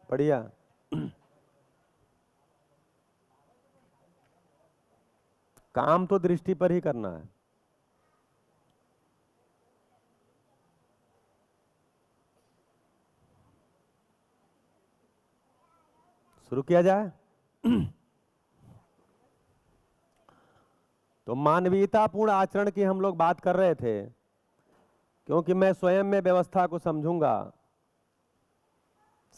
बढ़िया। काम तो दृष्टि पर ही करना है। शुरू किया जाए। तो मानवीयतापूर्ण आचरण की हम लोग बात कर रहे थे, क्योंकि मैं स्वयं में व्यवस्था को समझूंगा,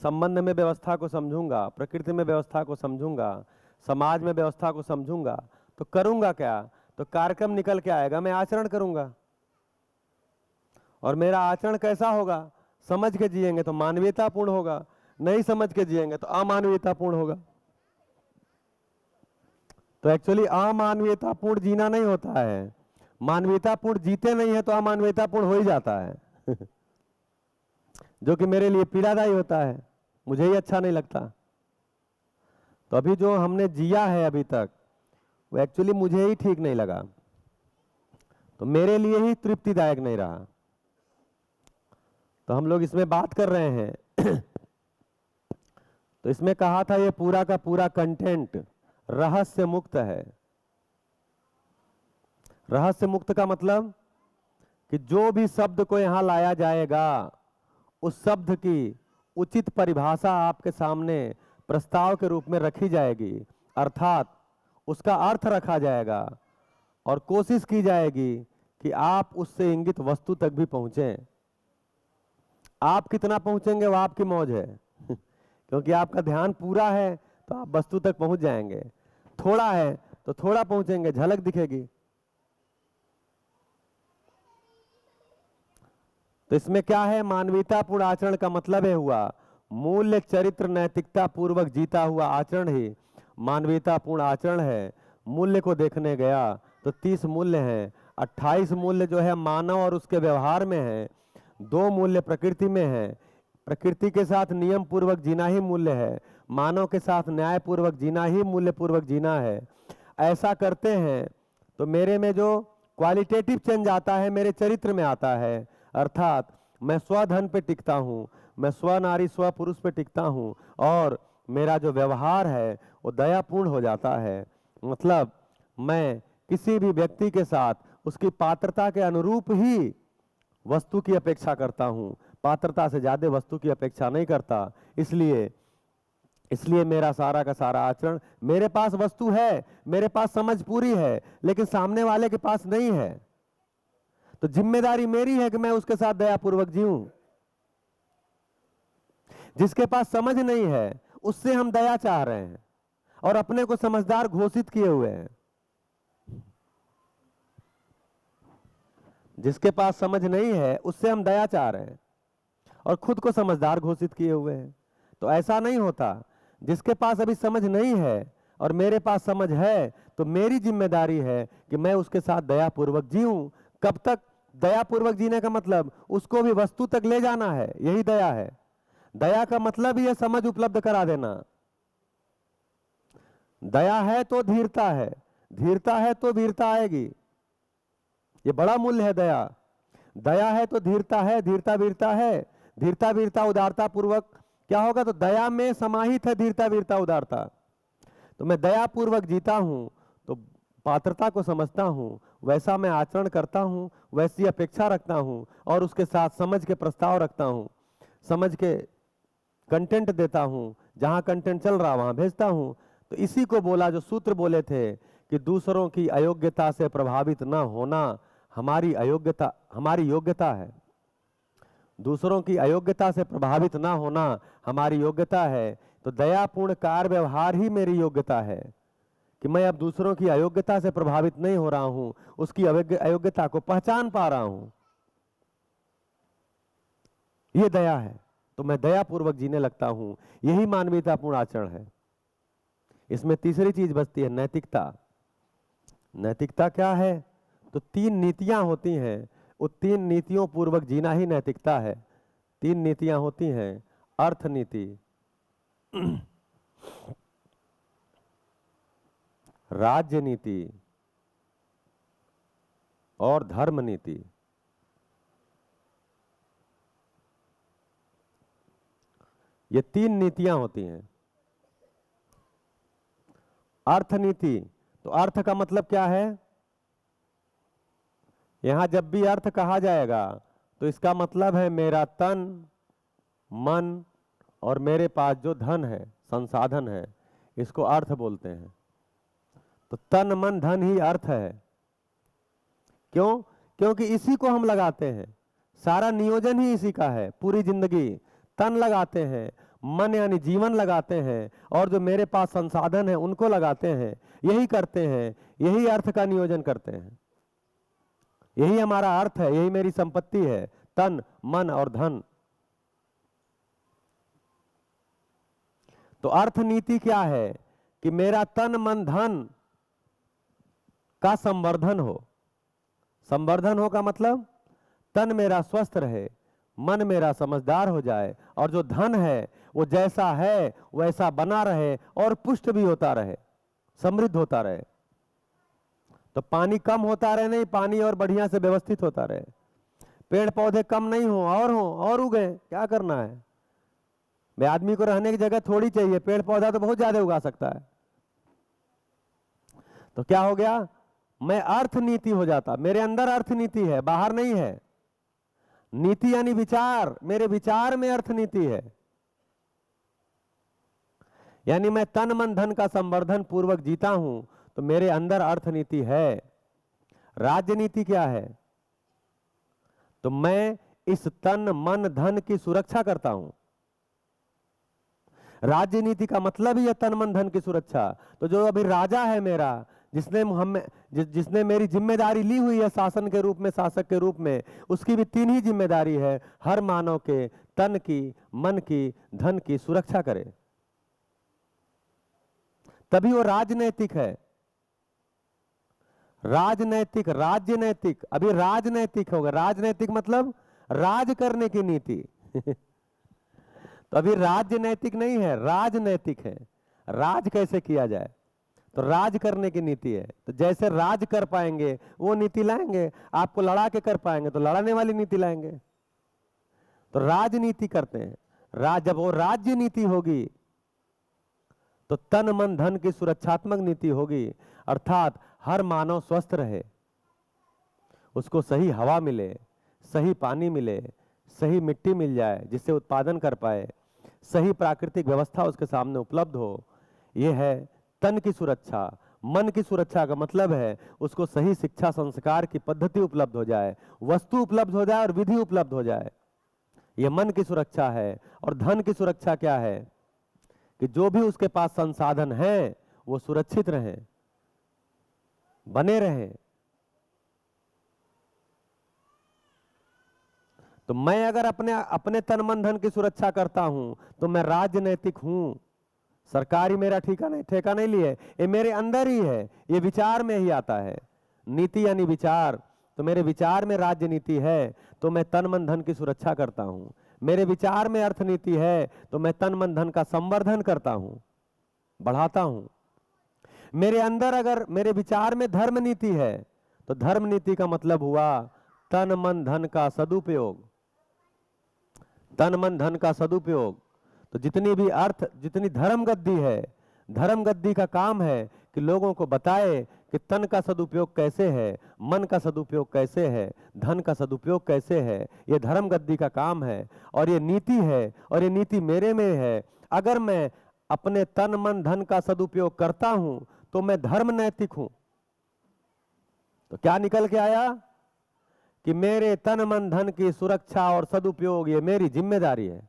संबंध में व्यवस्था को समझूंगा, प्रकृति में व्यवस्था को समझूंगा, समाज में व्यवस्था को समझूंगा, तो करूंगा क्या? तो कार्यक्रम निकल के आएगा, मैं आचरण करूंगा। और मेरा आचरण कैसा होगा? समझ के जिएंगे तो मानवीयतापूर्ण होगा, नहीं समझ के जिएंगे तो अमानवीयतापूर्ण होगा। तो एक्चुअली अमानवीयतापूर्ण जीना नहीं होता है, मानवीयतापूर्ण जीते नहीं है तो अमानवीयतापूर्ण हो ही जाता है। जो कि मेरे लिए पीड़ादायी होता है, मुझे ही अच्छा नहीं लगता। तो अभी जो हमने जिया है अभी तक, वो एक्चुअली मुझे ही ठीक नहीं लगा, तो मेरे लिए ही तृप्तिदायक नहीं रहा। तो हम लोग इसमें बात कर रहे हैं। तो इसमें कहा था ये पूरा का पूरा कंटेंट रहस्य मुक्त है। रहस्य मुक्त का मतलब कि जो भी शब्द को यहां लाया जाएगा, उस शब्द की उचित परिभाषा आपके सामने प्रस्ताव के रूप में रखी जाएगी, अर्थात उसका अर्थ रखा जाएगा और कोशिश की जाएगी कि आप उससे इंगित वस्तु तक भी पहुंचे। आप कितना पहुंचेंगे वो आपकी मौज है। क्योंकि आपका ध्यान पूरा है तो आप वस्तु तक पहुंच जाएंगे, थोड़ा है तो थोड़ा पहुंचेंगे, झलक दिखेगी। तो इसमें क्या है? मानवीयतापूर्ण आचरण का मतलब है हुआ मूल्य चरित्र नैतिकता पूर्वक जीता हुआ आचरण ही मानवीयतापूर्ण आचरण है। मूल्य को देखने गया तो 30 मूल्य हैं, 28 मूल्य जो है मानव और उसके व्यवहार में है, 2 मूल्य प्रकृति में है। प्रकृति के साथ नियम पूर्वक जीना ही मूल्य है, मानव के साथ न्याय पूर्वक जीना ही मूल्य पूर्वक जीना है। ऐसा करते हैं तो मेरे में जो क्वालिटेटिव चेंज आता है मेरे चरित्र में आता है, अर्थात मैं स्वधन पे टिकता हूँ, मैं स्व नारी स्व पुरुष पे टिकता हूँ, और मेरा जो व्यवहार है वो दयापूर्ण हो जाता है। मतलब मैं किसी भी व्यक्ति के साथ उसकी पात्रता के अनुरूप ही वस्तु की अपेक्षा करता हूँ, पात्रता से ज्यादा वस्तु की अपेक्षा नहीं करता। इसलिए इसलिए मेरा सारा का सारा आचरण, मेरे पास वस्तु है, मेरे पास समझ पूरी है, लेकिन सामने वाले के पास नहीं है, तो जिम्मेदारी मेरी है कि मैं उसके साथ दयापूर्वक जीऊं। जिसके पास समझ नहीं है उससे हम दया चाह रहे हैं और अपने को समझदार घोषित किए हुए हैं। जिसके पास समझ नहीं है उससे हम दया चाह रहे हैं और खुद को समझदार घोषित किए हुए हैं। तो ऐसा नहीं होता। जिसके पास अभी समझ नहीं है और मेरे पास समझ है, तो मेरी जिम्मेदारी है कि मैं उसके साथ दयापूर्वक जीऊं। कब तक दयापूर्वक जीने का मतलब उसको भी वस्तु तक ले जाना है, यही दया है। दया का मतलब ही है समझ उपलब्ध करा देना। दया है तो धीरता है, धीरता है तो वीरता आएगी। ये बड़ा मूल्य है दया। दया है तो धीरता है, धीरता वीरता है, धीरता वीरता उदारता पूर्वक क्या होगा? तो दया में समाहित है धीरता वीरता उदारता। तो मैं दया पूर्वक जीता हूं तो पात्रता को समझता हूं, वैसा मैं आचरण करता हूं, वैसी अपेक्षा रखता हूं और उसके साथ समझ के प्रस्ताव रखता हूं, समझ के कंटेंट देता हूं, जहां कंटेंट चल रहा वहां भेजता हूं। तो इसी को बोला, जो सूत्र बोले थे कि दूसरों की अयोग्यता से प्रभावित न होना हमारी अयोग्यता, हमारी योग्यता है। दूसरों की अयोग्यता से प्रभावित ना होना हमारी योग्यता है। तो दयापूर्ण कार्य व्यवहार ही मेरी योग्यता है कि मैं अब दूसरों की अयोग्यता से प्रभावित नहीं हो रहा हूं, उसकी अयोग्यता को पहचान पा रहा हूं, यह दया है। तो मैं दयापूर्वक जीने लगता हूं, यही मानवीयतापूर्ण आचरण है। इसमें तीसरी चीज बचती है नैतिकता। नैतिकता क्या है? तो 3 नीतियां होती हैं, वो 3 नीतियों पूर्वक जीना ही नैतिकता है। 3 नीतियां होती हैं, अर्थ नीति, राज्य नीति और धर्म नीति। ये 3 नीतियां होती हैं। अर्थ नीति, तो अर्थ का मतलब क्या है? यहां जब भी अर्थ कहा जाएगा तो इसका मतलब है मेरा तन मन और मेरे पास जो धन है, संसाधन है, इसको अर्थ बोलते हैं। तो तन मन धन ही अर्थ है। क्यों? क्योंकि इसी को हम लगाते हैं, सारा नियोजन ही इसी का है। पूरी जिंदगी तन लगाते हैं, मन यानी जीवन लगाते हैं, और जो मेरे पास संसाधन है उनको लगाते हैं। यही करते हैं, यही अर्थ का नियोजन करते हैं। यही हमारा अर्थ है, यही मेरी संपत्ति है, तन मन और धन। तो अर्थ नीति क्या है कि मेरा तन मन धन का संवर्धन हो। संवर्धन हो का मतलब तन मेरा स्वस्थ रहे, मन मेरा समझदार हो जाए, और जो धन है वो जैसा है वैसा बना रहे और पुष्ट भी होता रहे, समृद्ध होता रहे। तो पानी कम होता रहे नहीं, पानी और बढ़िया से व्यवस्थित होता रहे। पेड़ पौधे कम नहीं हो और उगे, क्या करना है? भाई आदमी को रहने की जगह थोड़ी चाहिए, पेड़ पौधा तो बहुत ज्यादा उगा सकता है। तो क्या हो गया? मैं अर्थ नीति हो जाता। मेरे अंदर अर्थ नीति है, बाहर नहीं है। नीति यानी विचार, मेरे विचार में अर्थ नीति है। यानी मैं तन मन धन का संवर्धन पूर्वक जीता हूं तो मेरे अंदर अर्थ नीति है। राजनीति क्या है? तो मैं इस तन मन धन की सुरक्षा करता हूं। राजनीति का मतलब ही है तन मन धन की सुरक्षा। तो जो अभी राजा है मेरा, जिसने मेरी जिम्मेदारी ली हुई है शासन के रूप में, शासक के रूप में, उसकी भी 3 ही जिम्मेदारी है, हर मानव के तन की, मन की, धन की सुरक्षा करे, तभी वो राजनैतिक है। राजनैतिक, राज्यनैतिक, अभी राजनैतिक होगा। राजनैतिक मतलब राज करने की नीति तो अभी राजनैतिक नहीं है, राजनैतिक है। राज कैसे किया जाए, तो राज करने की नीति है। तो जैसे राज कर पाएंगे वो नीति लाएंगे, आपको लड़ा के कर पाएंगे तो लड़ाने वाली नीति लाएंगे। तो राजनीति करते हैं। जब वो राज्य नीति होगी तो तन मन धन की सुरक्षात्मक नीति होगी, अर्थात हर मानव स्वस्थ रहे, उसको सही हवा मिले, सही पानी मिले, सही मिट्टी मिल जाए जिससे उत्पादन कर पाए, सही प्राकृतिक व्यवस्था उसके सामने उपलब्ध हो। यह है तन की सुरक्षा। मन की सुरक्षा का मतलब है उसको सही शिक्षा संस्कार की पद्धति उपलब्ध हो जाए, वस्तु उपलब्ध हो जाए और विधि उपलब्ध हो जाए। यह मन की सुरक्षा है। और धन की सुरक्षा क्या है कि जो भी उसके पास संसाधन है वो सुरक्षित रहे, बने रहे। तो मैं अगर अपने तन मन धन की सुरक्षा करता हूं तो मैं राजनैतिक हूं। सरकारी मेरा ठेका नहीं लिए, ये मेरे अंदर ही है, ये विचार में ही आता है। नीति यानी विचार, तो मेरे विचार में राजनीति है तो मैं तन मन धन की सुरक्षा करता हूं। मेरे विचार में अर्थनीति है तो मैं तन मन धन का संवर्धन करता हूं, बढ़ाता हूं। मेरे अंदर अगर मेरे विचार में धर्म नीति है तो धर्म नीति का मतलब हुआ तन मन धन का सदुपयोग। तन मन धन का सदुपयोग। तो जितनी धर्म गद्दी है, धर्म गद्दी का काम है कि लोगों को बताए कि तन का सदुपयोग कैसे है, मन का सदुपयोग कैसे है, धन का सदुपयोग कैसे है। ये धर्म गद्दी का काम है और ये नीति है, और ये नीति मेरे में है। अगर मैं अपने तन मन धन का सदुपयोग करता हूं तो मैं धर्म नैतिक हूं। तो क्या निकल के आया कि मेरे तन मन धन की सुरक्षा और सदुपयोग ये मेरी जिम्मेदारी है।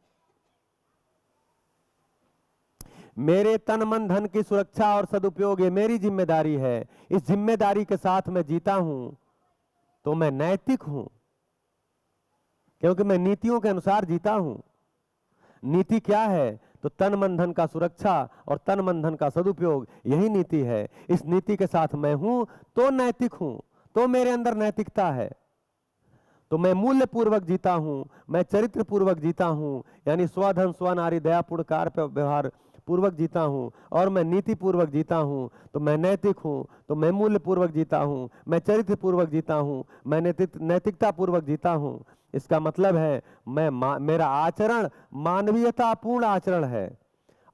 मेरे तन मन धन की सुरक्षा और सदुपयोग ये मेरी जिम्मेदारी है। इस जिम्मेदारी के साथ मैं जीता हूं तो मैं नैतिक हूं, क्योंकि मैं नीतियों के अनुसार जीता हूं। नीति क्या है? तो तन मन धन का सुरक्षा और तन मन धन का सदुपयोग, यही नीति है। इस नीति के साथ मैं हूं तो नैतिक हूं, तो मेरे अंदर नैतिकता है। तो मैं मूल्य पूर्वक जीता हूं, मैं चरित्र पूर्वक जीता हूं, यानी स्वधन स्वनारी दयापूर्ण कार्य व्यवहार पूर्वक जीता हूं, और मैं नीति पूर्वक जीता हूं तो मैं नैतिक हूं। तो मैं मूल्य पूर्वक जीता हूं, मैं चरित्र पूर्वक जीता हूं, मैं नैतिकता पूर्वक जीता हूं। इसका मतलब है मेरा आचरण मानवीयतापूर्ण आचरण है,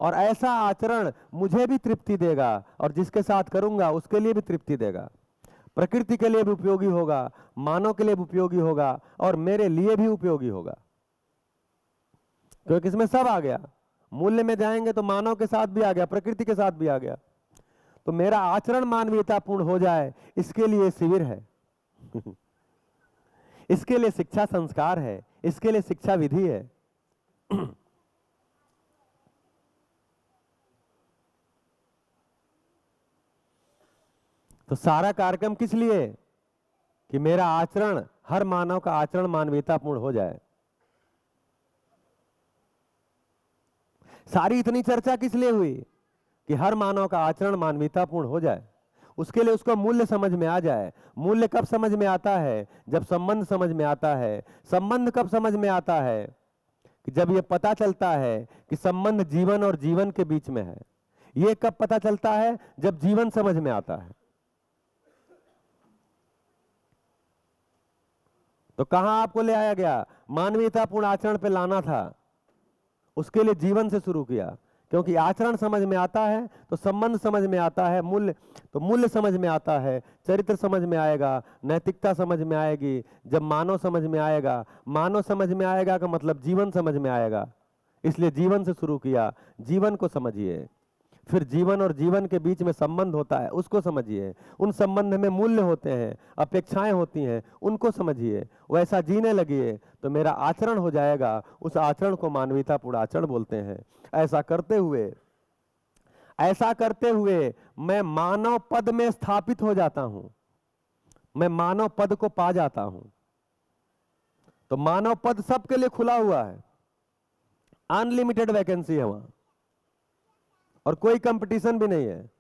और ऐसा आचरण मुझे भी तृप्ति देगा और जिसके साथ करूंगा उसके लिए भी तृप्ति देगा, प्रकृति के लिए भी उपयोगी होगा, मानव के लिए भी उपयोगी होगा और मेरे लिए भी उपयोगी होगा, क्योंकि इसमें सब आ गया। मूल्य में जाएंगे तो मानव के साथ भी आ गया, प्रकृति के साथ भी आ गया। तो मेरा आचरण मानवीयतापूर्ण हो जाए, इसके लिए शिविर है इसके लिए शिक्षा संस्कार है, इसके लिए शिक्षा विधि है तो सारा कार्यक्रम किस लिए? कि मेरा आचरण, हर मानव का आचरण मानवीयतापूर्ण हो जाए। सारी इतनी चर्चा किस लिए हुई? कि हर मानव का आचरण मानवीयतापूर्ण हो जाए, उसके लिए उसको मूल्य समझ में आ जाए। मूल्य कब समझ में आता है? जब संबंध समझ में आता है। संबंध कब समझ में आता है? कि जब यह पता चलता है कि संबंध जीवन और जीवन के बीच में है। यह कब पता चलता है? जब जीवन समझ में आता है। तो कहां आपको ले आया गया? मानवीयतापूर्ण आचरण पे लाना था, उसके लिए जीवन से शुरू किया, क्योंकि आचरण समझ में आता है तो संबंध समझ में आता है, मूल्य तो मूल्य समझ में आता है, चरित्र समझ में आएगा, नैतिकता समझ में आएगी। जब मानव समझ में आएगा, मानव समझ में आएगा का मतलब जीवन समझ में आएगा, इसलिए जीवन से शुरू किया। जीवन को समझिए, फिर जीवन और जीवन के बीच में संबंध होता है, उसको समझिए। उन संबंध में मूल्य होते हैं, अपेक्षाएं होती हैं, उनको समझिए, वैसा जीने लगिए तो मेरा आचरण हो जाएगा। उस आचरण को मानवीयतापूर्ण आचरण बोलते हैं। ऐसा करते हुए मैं मानव पद में स्थापित हो जाता हूं, मैं मानव पद को पा जाता हूं। तो मानव पद सबके लिए खुला हुआ है, अनलिमिटेड वैकेंसी है वहां, और कोई कंपटीशन भी नहीं है।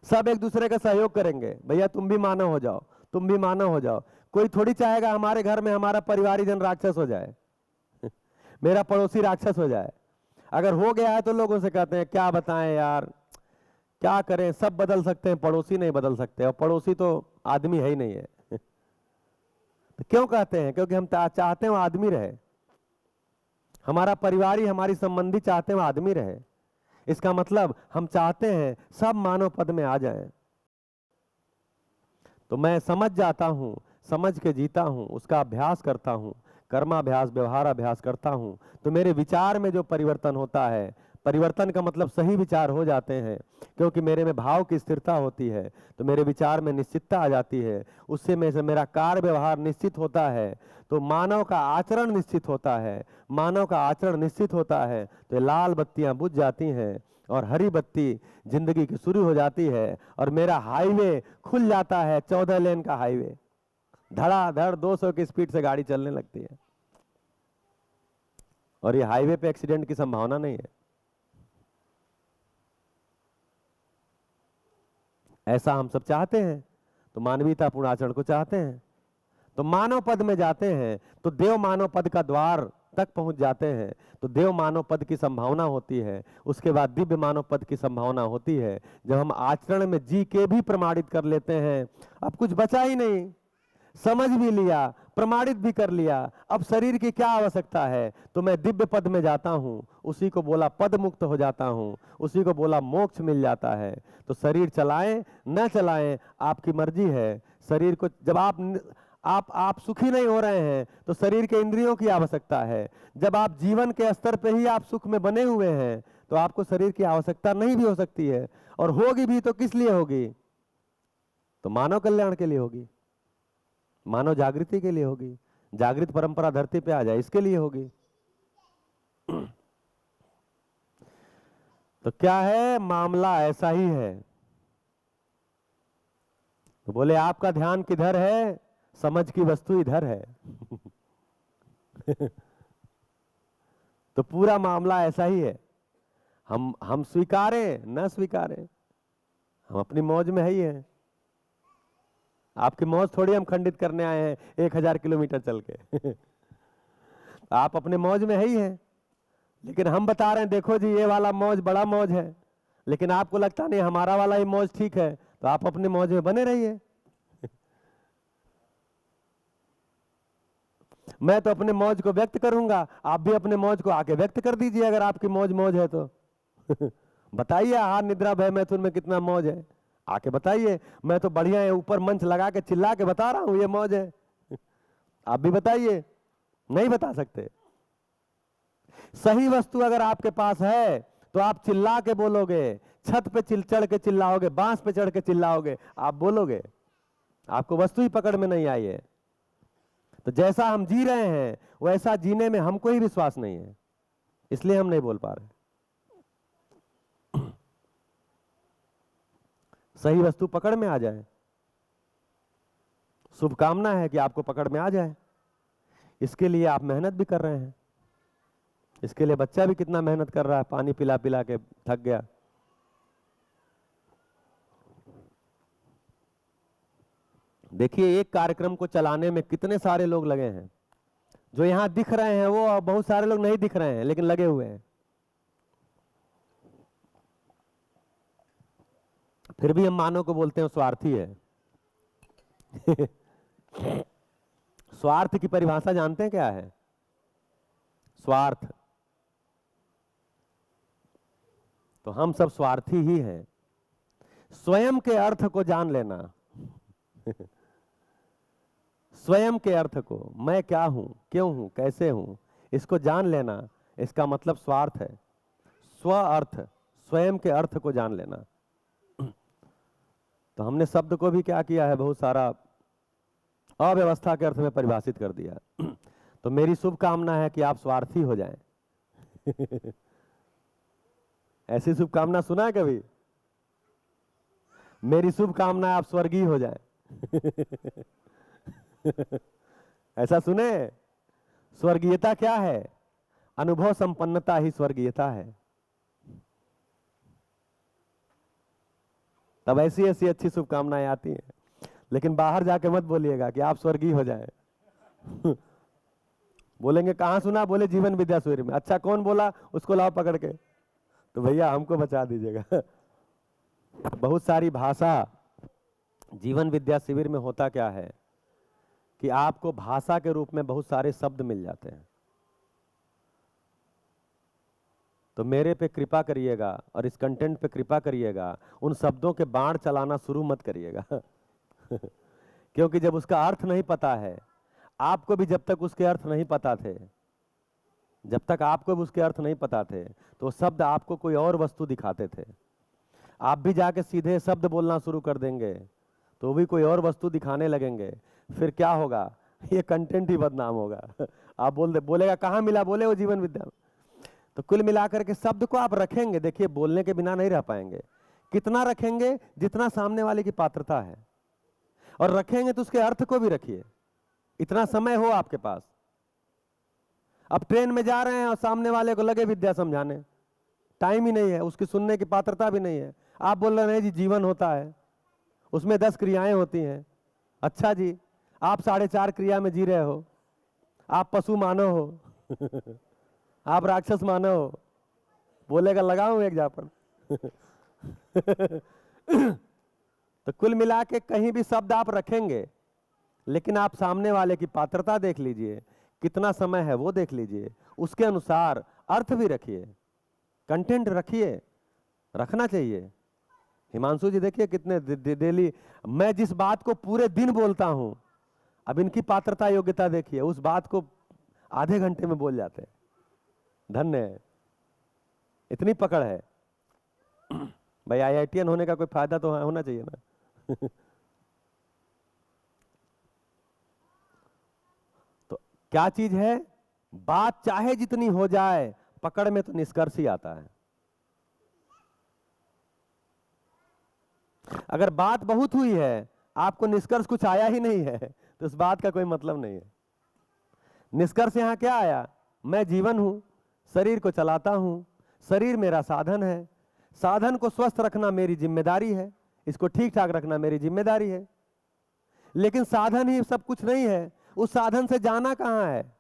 सब एक दूसरे का सहयोग करेंगे, भैया तुम भी मानव हो जाओ, तुम भी मानव हो जाओ। कोई थोड़ी चाहेगा हमारे घर में हमारा परिवारीजन राक्षस हो जाए मेरा पड़ोसी राक्षस हो जाए। अगर हो गया है तो लोगों से कहते हैं क्या बताएं यार, क्या करें, सब बदल सकते हैं, पड़ोसी नहीं बदल सकते, और पड़ोसी तो आदमी है ही नहीं है तो क्यों कहते हैं? क्योंकि हम चाहते हैं वो आदमी रहे, हमारा परिवारी, हमारी संबंधी चाहते हैं वो आदमी रहे। इसका मतलब हम चाहते हैं सब मानव पद में आ जाएं। तो मैं समझ जाता हूं, समझ के जीता हूं, उसका अभ्यास करता हूं, कर्माभ्यास, व्यवहाराभ्यास करता हूं, तो मेरे विचार में जो परिवर्तन होता है, परिवर्तन का मतलब सही विचार हो जाते हैं, क्योंकि मेरे में भाव की स्थिरता होती है, तो मेरे विचार में निश्चितता आ जाती है, उससे मेरा कार्य व्यवहार निश्चित होता है, तो मानव का आचरण निश्चित होता है। मानव का आचरण निश्चित होता है तो लाल बत्तियां बुझ जाती हैं और हरी बत्ती जिंदगी की शुरू हो जाती है, और मेरा हाईवे खुल जाता है, 14 लेन का हाईवे, धड़ाधड़ 200 की स्पीड से गाड़ी चलने लगती है, और ये हाईवे पे एक्सीडेंट की संभावना नहीं है। ऐसा हम सब चाहते हैं, तो मानवीयतापूर्ण आचरण को चाहते हैं। तो मानव पद में जाते हैं तो देव मानव पद का द्वार तक पहुंच जाते हैं, तो देव मानव पद की संभावना होती है। उसके बाद दिव्य मानव पद की संभावना होती है। जब हम आचरण में जी के भी प्रमाणित कर लेते हैं, अब कुछ बचा ही नहीं, समझ भी लिया, प्रमाणित भी कर लिया, अब शरीर की क्या आवश्यकता है? तो मैं दिव्य पद में जाता हूं, उसी को बोला पद मुक्त हो जाता हूं, उसी को बोला मोक्ष मिल जाता है। तो शरीर चलाएं न चलाएं आपकी मर्जी है। शरीर को जब आप सुखी नहीं हो रहे हैं तो शरीर के इंद्रियों की आवश्यकता है। जब आप जीवन के स्तर पे ही आप सुख में बने हुए हैं तो आपको शरीर की आवश्यकता नहीं भी हो सकती है, और होगी भी तो किस लिए होगी? तो मानव कल्याण के लिए होगी, मानव जागृति के लिए होगी, जागृत परंपरा धरती पे आ जाए इसके लिए होगी। तो क्या है, मामला ऐसा ही है। तो बोले आपका ध्यान किधर है? समझ की वस्तु इधर है तो पूरा मामला ऐसा ही है। हम स्वीकारें न स्वीकारें, हम अपनी मौज में ही हैं। आपकी मौज थोड़ी हम खंडित करने आए हैं 1000 किलोमीटर चल के आप अपने मौज में ही हैं, लेकिन हम बता रहे हैं देखो जी ये वाला मौज बड़ा मौज है, लेकिन आपको लगता नहीं हमारा वाला ही मौज ठीक है, तो आप अपने मौज में बने रहिए मैं तो अपने मौज को व्यक्त करूंगा, आप भी अपने मौज को आके व्यक्त कर दीजिए अगर आपकी मौज मौज है तो। बताइए आहार निद्रा भय मैथुन में कितना मौज है, आके बताइए। मैं तो बढ़िया है, ऊपर मंच लगा के चिल्ला के बता रहा हूं ये मौज है। आप भी बताइए, नहीं बता सकते। सही वस्तु अगर आपके पास है तो आप चिल्ला के बोलोगे, छत पे चढ़ के चिल्लाओगे, बांस पे चढ़ के चिल्लाओगे, आप बोलोगे। आपको वस्तु ही पकड़ में नहीं आई है। तो जैसा हम जी रहे हैं वैसा जीने में हमको ही विश्वास नहीं है, इसलिए हम नहीं बोल पा रहे। सही वस्तु पकड़ में आ जाए, शुभकामना है कि आपको पकड़ में आ जाए। इसके लिए आप मेहनत भी कर रहे हैं। इसके लिए बच्चा भी कितना मेहनत कर रहा है, पानी पिला पिला के थक गया। देखिए एक कार्यक्रम को चलाने में कितने सारे लोग लगे हैं। जो यहां दिख रहे हैं वो बहुत सारे लोग नहीं दिख रहे हैं, लेकिन लगे हुए हैं। फिर भी हम मानव को बोलते हैं स्वार्थी है। स्वार्थ की परिभाषा जानते हैं क्या है? स्वार्थ, तो हम सब स्वार्थी ही हैं। स्वयं के अर्थ को जान लेना। स्वयं के अर्थ को, मैं क्या हूं, क्यों हूं, कैसे हूं, इसको जान लेना, इसका मतलब स्वार्थ है। स्व अर्थ, स्वयं के अर्थ को जान लेना। तो हमने शब्द को भी क्या किया है, बहुत सारा अव्यवस्था के अर्थ में परिभाषित कर दिया। तो मेरी शुभकामना है कि आप स्वार्थी हो जाएं। ऐसी शुभकामना सुना है कभी? मेरी शुभकामना है आप स्वर्गीय हो जाएं। ऐसा सुने? स्वर्गीयता क्या है? अनुभव संपन्नता ही स्वर्गीयता है। तब ऐसी ऐसी अच्छी शुभकामनाएं आती हैं, लेकिन बाहर जाके मत बोलिएगा कि आप स्वर्गीय हो जाएं। बोलेंगे कहां सुना? बोले जीवन विद्या शिविर में। अच्छा कौन बोला? उसको लाओ पकड़ के। तो भैया हमको बचा दीजिएगा। बहुत सारी भाषा जीवन विद्या शिविर में होता क्या है कि आपको भाषा के रूप में बहुत सारे शब्द मिल जाते हैं। तो मेरे पे कृपा करिएगा और इस कंटेंट पे कृपा करिएगा, उन शब्दों के बाण चलाना शुरू मत करिएगा। क्योंकि जब उसका अर्थ नहीं पता है, आपको भी जब तक उसके अर्थ नहीं पता थे, जब तक आपको भी उसके अर्थ नहीं पता थे, तो शब्द आपको कोई और वस्तु दिखाते थे। आप भी जाके सीधे शब्द बोलना शुरू कर देंगे तो भी कोई और वस्तु दिखाने लगेंगे। फिर क्या होगा? ये कंटेंट ही बदनाम होगा। आप बोलेगा कहाँ मिला? बोले वो जीवन विद्या। तो कुल मिलाकर के शब्द को आप रखेंगे। देखिए बोलने के बिना नहीं रह पाएंगे। कितना रखेंगे? जितना सामने वाले की पात्रता है। और रखेंगे तो उसके अर्थ को भी रखिए। इतना समय हो आपके पास। अब ट्रेन में जा रहे हैं और सामने वाले को लगे विद्या समझाने, टाइम ही नहीं है, उसकी सुनने की पात्रता भी नहीं है। आप बोल रहे हैं जी जीवन होता है, उसमें 10 क्रियाएं होती हैं। अच्छा जी, आप 4.5 क्रिया में जी रहे हो। आप पशु मानव हो। आप राक्षस मानव हो। बोलेगा लगाऊं एक जापन। तो कुल मिला के कहीं भी शब्द आप रखेंगे, लेकिन आप सामने वाले की पात्रता देख लीजिए, कितना समय है वो देख लीजिए, उसके अनुसार अर्थ भी रखिए, कंटेंट रखिए। रखना चाहिए। हिमांशु जी देखिए कितने डेली, मैं जिस बात को पूरे दिन बोलता हूं, अब इनकी पात्रता योग्यता देखिए, उस बात को आधे घंटे में बोल जाते हैं। धन्य है, इतनी पकड़ है। भाई IITian होने का कोई फायदा तो होना चाहिए ना। तो क्या चीज है? बात चाहे जितनी हो जाए, पकड़ में तो निष्कर्ष ही आता है। अगर बात बहुत हुई है, आपको निष्कर्ष कुछ आया ही नहीं है, तो उस बात का कोई मतलब नहीं है। निष्कर्ष यहां क्या आया? मैं जीवन हूं, शरीर को चलाता हूं, शरीर मेरा साधन है, साधन को स्वस्थ रखना मेरी जिम्मेदारी है, इसको ठीक ठाक रखना मेरी जिम्मेदारी है। लेकिन साधन ही सब कुछ नहीं है। उस साधन से जाना कहां है?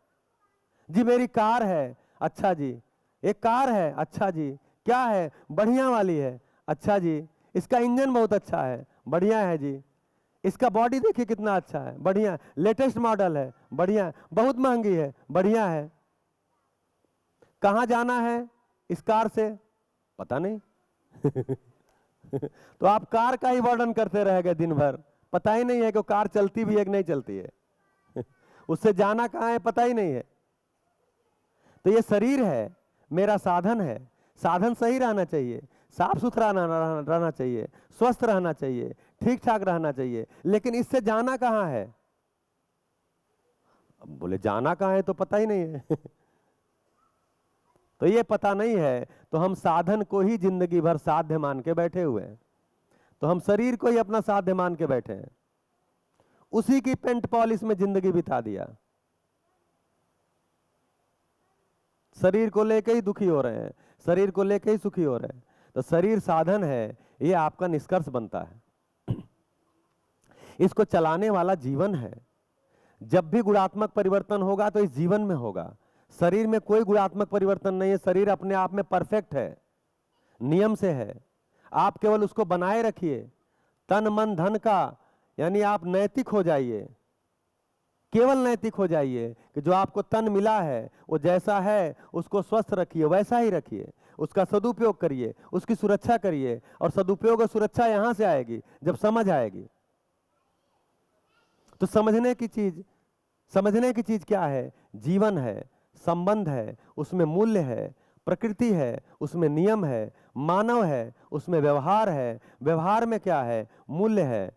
जी मेरी कार है। अच्छा जी, एक कार है। अच्छा जी, क्या है? बढ़िया वाली है। अच्छा जी, इसका इंजन बहुत अच्छा है। बढ़िया है जी। इसका बॉडी देखिए कितना अच्छा है, बढ़िया, लेटेस्ट मॉडल है, बढ़िया है, बहुत महंगी है, बढ़िया है। कहाँ जाना है इस कार से, पता नहीं। तो आप कार का ही वर्णन करते रह गए दिन भर, पता ही नहीं है कि कार चलती भी है कि नहीं चलती है। उससे जाना कहाँ है पता ही नहीं है। तो ये शरीर है, मेरा साधन है, साधन सही रहना चाहिए, साफ सुथरा रहना चाहिए, स्वस्थ रहना चाहिए, ठीक ठाक रहना चाहिए, लेकिन इससे जाना कहाँ है? अब बोले जाना कहाँ है तो पता ही नहीं है। तो ये पता नहीं है तो हम साधन को ही जिंदगी भर साध्य मान के बैठे हुए हैं। तो हम शरीर को ही अपना साध्य मान के बैठे हैं, उसी की पेंट पॉलिश में जिंदगी बिता दिया, शरीर को लेके ही दुखी हो रहे हैं, शरीर को लेके ही सुखी हो रहे हैं। तो शरीर साधन है, ये आपका निष्कर्ष बनता है। इसको चलाने वाला जीवन है। जब भी गुणात्मक परिवर्तन होगा तो इस जीवन में होगा। शरीर में कोई गुणात्मक परिवर्तन नहीं है, शरीर अपने आप में परफेक्ट है, नियम से है। आप केवल उसको बनाए रखिए, तन मन धन का, यानी आप नैतिक हो जाइए, केवल नैतिक हो जाइए कि जो आपको तन मिला है वो जैसा है उसको स्वस्थ रखिए, वैसा ही रखिए, उसका सदुपयोग करिए, उसकी सुरक्षा करिए। और सदुपयोग और सुरक्षा यहां से आएगी जब समझ आएगी। तो समझने की चीज क्या है? जीवन है, संबंध है, उसमें मूल्य है, प्रकृति है, उसमें नियम है, मानव है, उसमें व्यवहार है, व्यवहार में क्या है? मूल्य है।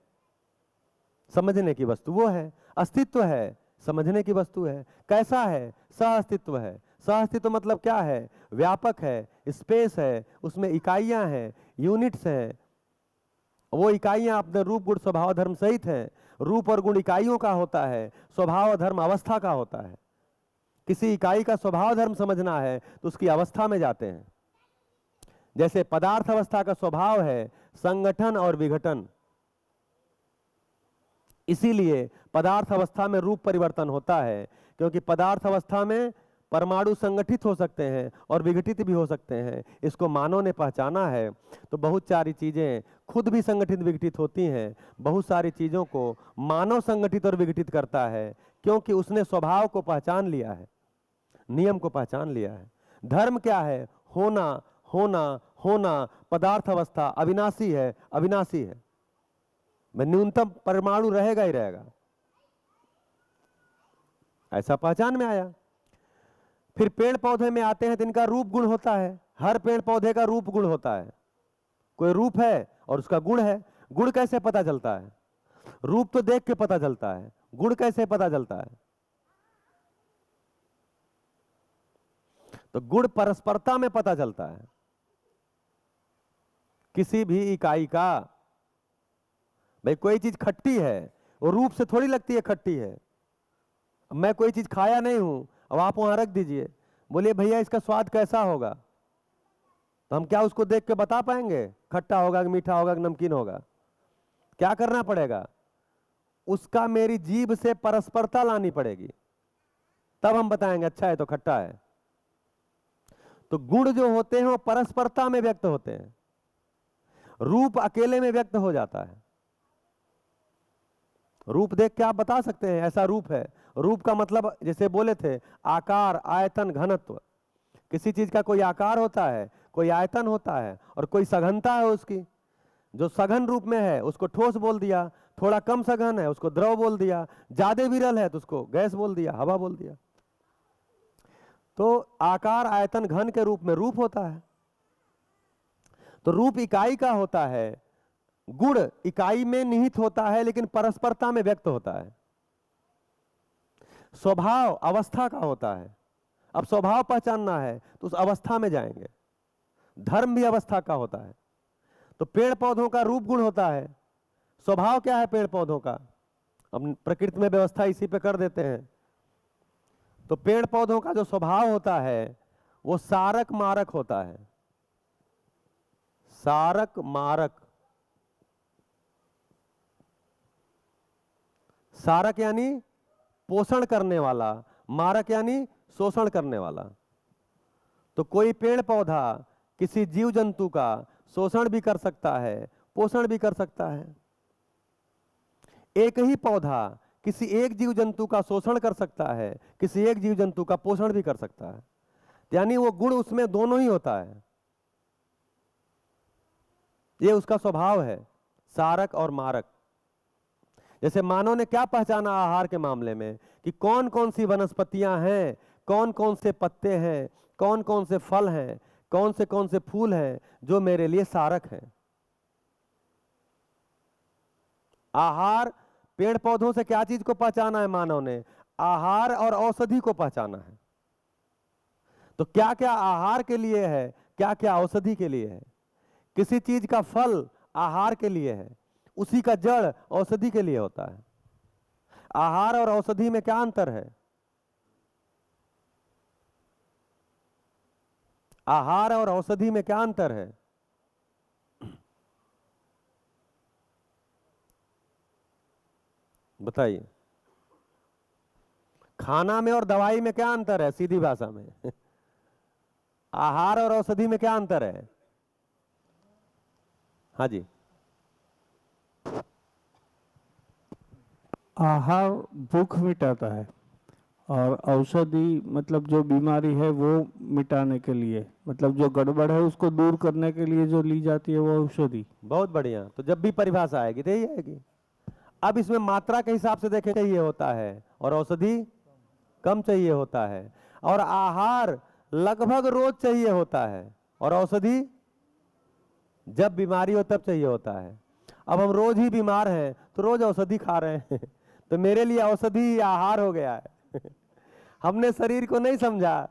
समझने की वस्तु वो है, अस्तित्व है, समझने की वस्तु है। कैसा है? सह अस्तित्व है। सह अस्तित्व मतलब क्या है? व्यापक है, स्पेस है, उसमें इकाइयां हैं, यूनिट्स हैं। वो इकाइयां अपने रूप गुण स्वभाव धर्म सहित हैं। रूप और गुण इकाइयों का होता है, स्वभाव और धर्म अवस्था का होता है। किसी इकाई का स्वभाव धर्म समझना है तो उसकी अवस्था में जाते हैं। जैसे पदार्थ अवस्था का स्वभाव है संगठन और विघटन, इसीलिए पदार्थ अवस्था में रूप परिवर्तन होता है, क्योंकि पदार्थ अवस्था में परमाणु संगठित हो सकते हैं और विघटित भी हो सकते हैं। इसको मानव ने पहचाना है। तो बहुत सारी चीजें खुद भी संगठित विघटित होती हैं, बहुत सारी चीजों को मानव संगठित और विघटित करता है, क्योंकि उसने स्वभाव को पहचान लिया है, नियम को पहचान लिया है। धर्म क्या है? होना होना होना। पदार्थ अवस्था अविनाशी है, अविनाशी है, न्यूनतम परमाणु रहेगा ही रहेगा, ऐसा पहचान में आया। फिर पेड़ पौधे में आते हैं तो इनका रूप गुण होता है। हर पेड़ पौधे का रूप गुण होता है, कोई रूप है और उसका गुण है। गुण कैसे पता चलता है? रूप तो देख के पता चलता है, गुण कैसे पता चलता है? तो गुण परस्परता में पता चलता है। किसी भी इकाई का, भाई कोई चीज खट्टी है वो रूप से थोड़ी लगती है खट्टी है। मैं कोई चीज खाया नहीं हूं, अब आप वहां रख दीजिए, बोलिए भैया इसका स्वाद कैसा होगा, तो हम क्या उसको देख के बता पाएंगे खट्टा होगा कि मीठा होगा कि नमकीन होगा? क्या करना पड़ेगा? उसका मेरी जीभ से परस्परता लानी पड़ेगी, तब हम बताएंगे अच्छा है तो खट्टा है। तो गुण जो होते हैं वो परस्परता में व्यक्त होते हैं, रूप अकेले में व्यक्त हो जाता है। रूप देख के आप बता सकते हैं ऐसा रूप है। रूप का मतलब जैसे बोले थे आकार, आयतन, घनत्व। किसी चीज का कोई आकार होता है, कोई आयतन होता है और कोई सघनता है उसकी। जो सघन रूप में है उसको ठोस बोल दिया, थोड़ा कम सघन है उसको द्रव बोल दिया, ज्यादा विरल है तो उसको गैस बोल दिया, हवा बोल दिया। तो आकार, आयतन, घन के रूप में रूप होता है। तो रूप इकाई का होता है, गुण इकाई में निहित होता है लेकिन परस्परता में व्यक्त होता है। स्वभाव अवस्था का होता है। अब स्वभाव पहचानना है तो उस अवस्था में जाएंगे। धर्म भी अवस्था का होता है। तो पेड़ पौधों का रूप गुण होता है। स्वभाव क्या है पेड़ पौधों का? हम प्रकृति में व्यवस्था इसी पे कर देते हैं। तो पेड़ पौधों का जो स्वभाव होता है वो सारक मारक होता है। सारक मारक। सारक यानी पोषण करने वाला, मारक यानी शोषण करने वाला। तो कोई पेड़ पौधा किसी जीव जंतु का शोषण भी कर सकता है, पोषण भी कर सकता है। एक ही पौधा किसी एक जीव जंतु का शोषण कर सकता है, किसी एक जीव जंतु का पोषण भी कर सकता है। यानी वो गुण उसमें दोनों ही होता है, ये उसका स्वभाव है, सारक और मारक। जैसे मानव ने क्या पहचाना आहार के मामले में कि कौन कौन सी वनस्पतियां हैं, कौन कौन से पत्ते हैं, कौन कौन से फल हैं, कौन से फूल हैं जो मेरे लिए सारक हैं। आहार, पेड़ पौधों से क्या चीज को पहचाना है मानव ने? आहार और औषधि को पहचाना है। तो क्या क्या आहार के लिए है, क्या क्या औषधि के लिए है? किसी चीज का फल आहार के लिए है, उसी का जड़ औषधि के लिए होता है। आहार और औषधि में क्या अंतर है? आहार और औषधि में क्या अंतर है? बताइए। खाना में और दवाई में क्या अंतर है सीधी भाषा में? आहार और औषधि में क्या अंतर है? हाँ जी। आहार भूख मिटाता है और औषधि मतलब जो बीमारी है वो मिटाने के लिए, मतलब जो गड़बड़ है उसको दूर करने के लिए जो ली जाती है वो औषधि। बहुत बढ़िया। तो जब भी परिभाषा आएगी तो यही आएगी। अब इसमें मात्रा के हिसाब से देखे चाहिए होता है और औषधि कम चाहिए होता है, और आहार लगभग रोज चाहिए होता है और औषधि जब बीमारी हो तब चाहिए होता है। अब हम रोज ही बीमार हैं तो रोज औषधि खा रहे हैं तो मेरे लिए औषधि ही आहार हो गया है हमने शरीर को नहीं समझा,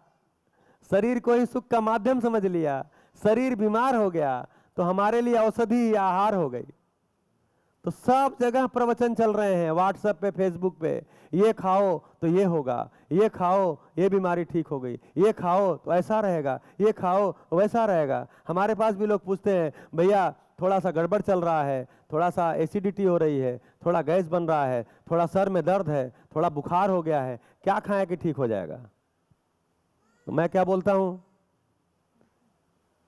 शरीर को ही सुख का माध्यम समझ लिया, शरीर बीमार हो गया तो हमारे लिए औषधि ही आहार हो गई। तो सब जगह प्रवचन चल रहे हैं, व्हाट्सएप पे, फेसबुक पे, ये खाओ तो ये होगा, ये खाओ ये बीमारी ठीक हो गई, ये खाओ तो ऐसा रहेगा, ये खाओ तो वैसा रहेगा। हमारे पास भी लोग पूछते हैं, भैया थोड़ा सा गड़बड़ चल रहा है, थोड़ा सा एसिडिटी हो रही है, थोड़ा गैस बन रहा है, थोड़ा सर में दर्द है, थोड़ा बुखार हो गया है, क्या खाएं कि ठीक हो जाएगा? तो मैं क्या बोलता हूं,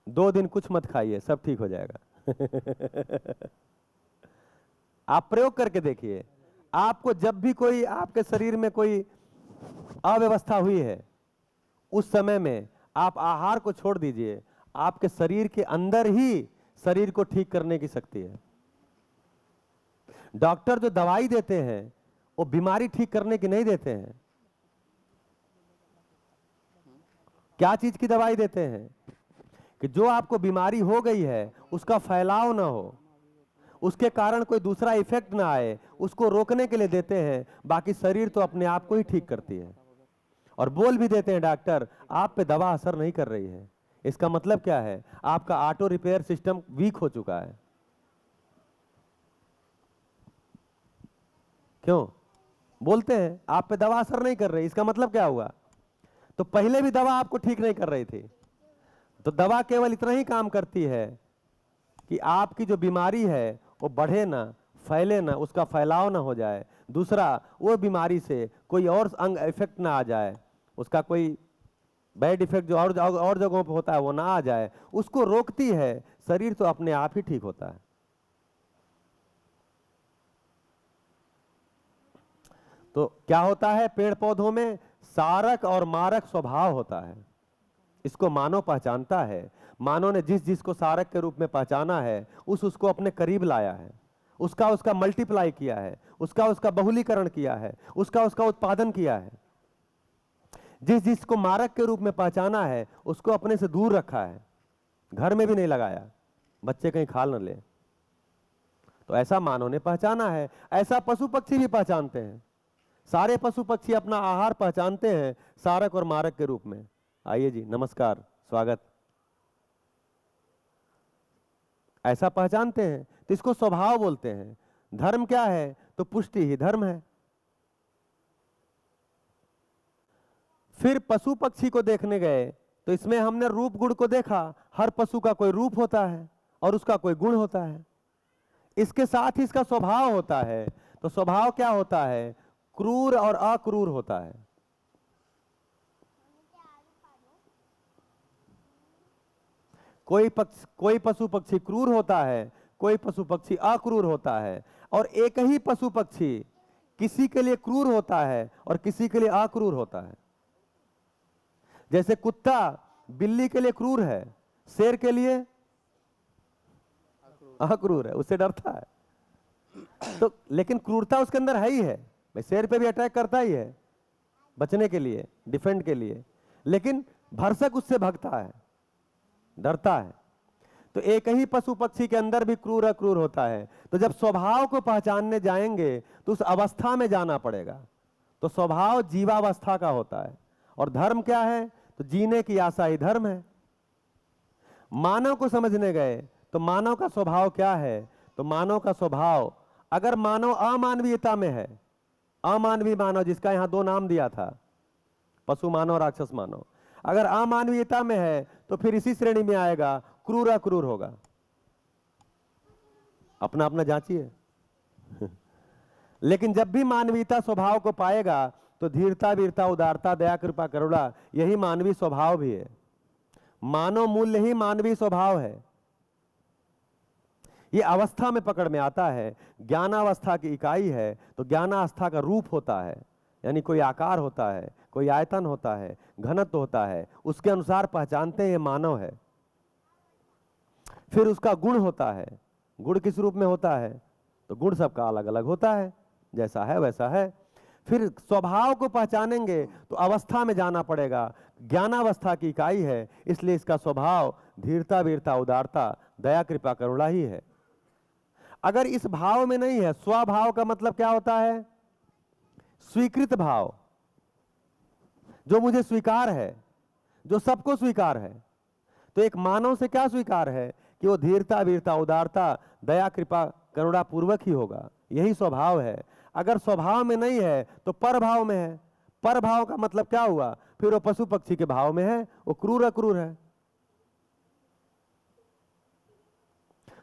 2 दिन कुछ मत खाइए, सब ठीक हो जाएगा आप प्रयोग करके देखिए। आपको जब भी कोई आपके शरीर में कोई अव्यवस्था हुई है, उस समय में आप आहार को छोड़ दीजिए, आपके शरीर के अंदर ही शरीर को ठीक करने की शक्ति है। डॉक्टर जो दवाई देते हैं वो बीमारी ठीक करने की नहीं देते हैं। क्या चीज की दवाई देते हैं? कि जो आपको बीमारी हो गई है उसका फैलाव ना हो, उसके कारण कोई दूसरा इफेक्ट ना आए, उसको रोकने के लिए देते हैं। बाकी शरीर तो अपने आप को ही ठीक करती है। और बोल भी देते हैं डॉक्टर, आप पे दवा असर नहीं कर रही है। इसका मतलब क्या है? आपका ऑटो रिपेयर सिस्टम वीक हो चुका है। क्यों बोलते हैं आप पे दवा असर नहीं कर रही? इसका मतलब क्या हुआ? तो पहले भी दवा आपको ठीक नहीं कर रही थी। तो दवा केवल इतना ही काम करती है कि आपकी जो बीमारी है वो बढ़े ना, फैले ना, उसका फैलाव ना हो जाए। दूसरा, वो बीमारी से कोई और अंग इफेक्ट ना आ जाए, उसका कोई बैड इफेक्ट जो और जगहों पे होता है वो ना आ जाए, उसको रोकती है। शरीर तो अपने आप ही ठीक होता है। तो क्या होता है पेड़ पौधों में? सारक और मारक स्वभाव होता है। इसको मानव पहचानता है। मानव ने जिस जिस को सारक के रूप में पहचाना है उसको अपने करीब लाया है, उसका मल्टीप्लाई किया है, उसका बहुलीकरण किया है, उसका उत्पादन किया है। जिस जिसको मारक के रूप में पहचाना है उसको अपने से दूर रखा है, घर में भी नहीं लगाया, बच्चे कहीं खा न ले। तो ऐसा मानव ने पहचाना है। ऐसा पशु पक्षी भी पहचानते हैं। सारे पशु पक्षी अपना आहार पहचानते हैं सारक और मारक के रूप में। आइए जी, नमस्कार, स्वागत। ऐसा पहचानते हैं तो इसको स्वभाव बोलते हैं। धर्म क्या है? तो पुष्टि ही धर्म है। फिर पशु पक्षी को देखने गए तो इसमें हमने रूप गुण को देखा। हर पशु का कोई रूप होता है और उसका कोई गुण होता है। इसके साथ ही इसका स्वभाव होता है। तो स्वभाव क्या होता है? क्रूर और अक्रूर होता है। कोई पशु पक्षी क्रूर होता है, कोई पशु पक्षी अक्रूर होता है। और एक ही पशु पक्षी किसी के लिए क्रूर होता है और किसी के लिए अक्रूर होता है। जैसे कुत्ता बिल्ली के लिए क्रूर है, शेर के लिए अक्रूर है, उससे डरता है। तो लेकिन क्रूरता उसके अंदर है ही है, भाई शेर पे भी अटैक करता ही है बचने के लिए, डिफेंड के लिए, लेकिन भरसक उससे भगता है, डरता है। तो एक ही पशु पक्षी के अंदर भी क्रूर अक्रूर होता है। तो जब स्वभाव को पहचानने जाएंगे तो उस अवस्था में जाना पड़ेगा। तो स्वभाव जीवावस्था का होता है और धर्म क्या है? तो जीने की आशा ही धर्म है। मानव को समझने गए तो मानव का स्वभाव क्या है? तो मानव का स्वभाव, अगर मानव अमानवीयता में है, अमानवीय मानव जिसका यहां दो नाम दिया था, पशु मानव, राक्षस मानव, अगर अमानवीयता में है तो फिर इसी श्रेणी में आएगा, क्रूर अक्रूर होगा। अपना अपना जांचिए। लेकिन जब भी मानवीयता स्वभाव को पाएगा तो धीरता, वीरता, उदारता, दया, कृपा, करुणा, यही मानवीय स्वभाव भी है। मानव मूल्य ही मानवीय स्वभाव है। ये अवस्था में पकड़ में आता है। ज्ञानावस्था की इकाई है तो ज्ञानावस्था का रूप होता है, यानी कोई आकार होता है, कोई आयतन होता है, घनत्व होता है, उसके अनुसार पहचानते हैं ये मानव है। फिर उसका गुण होता है। गुण किस रूप में होता है? तो गुण सबका अलग अलग होता है, जैसा है वैसा है। फिर स्वभाव को पहचानेंगे तो अवस्था में जाना पड़ेगा। ज्ञानावस्था की इकाई है, इसलिए इसका स्वभाव धीरता, वीरता, उदारता, दया, कृपा, करुणा ही है। अगर इस भाव में नहीं है, स्वभाव का मतलब क्या होता है? स्वीकृत भाव, जो मुझे स्वीकार है, जो सबको स्वीकार है। तो एक मानव से क्या स्वीकार है? कि वो धीरता, वीरता, उदारता, दया, कृपा, करुणा पूर्वक ही होगा। यही स्वभाव है। अगर स्वभाव में नहीं है तो परभाव में है। परभाव का मतलब क्या हुआ? फिर वो पशु पक्षी के भाव में है, वो क्रूर अक्रूर है।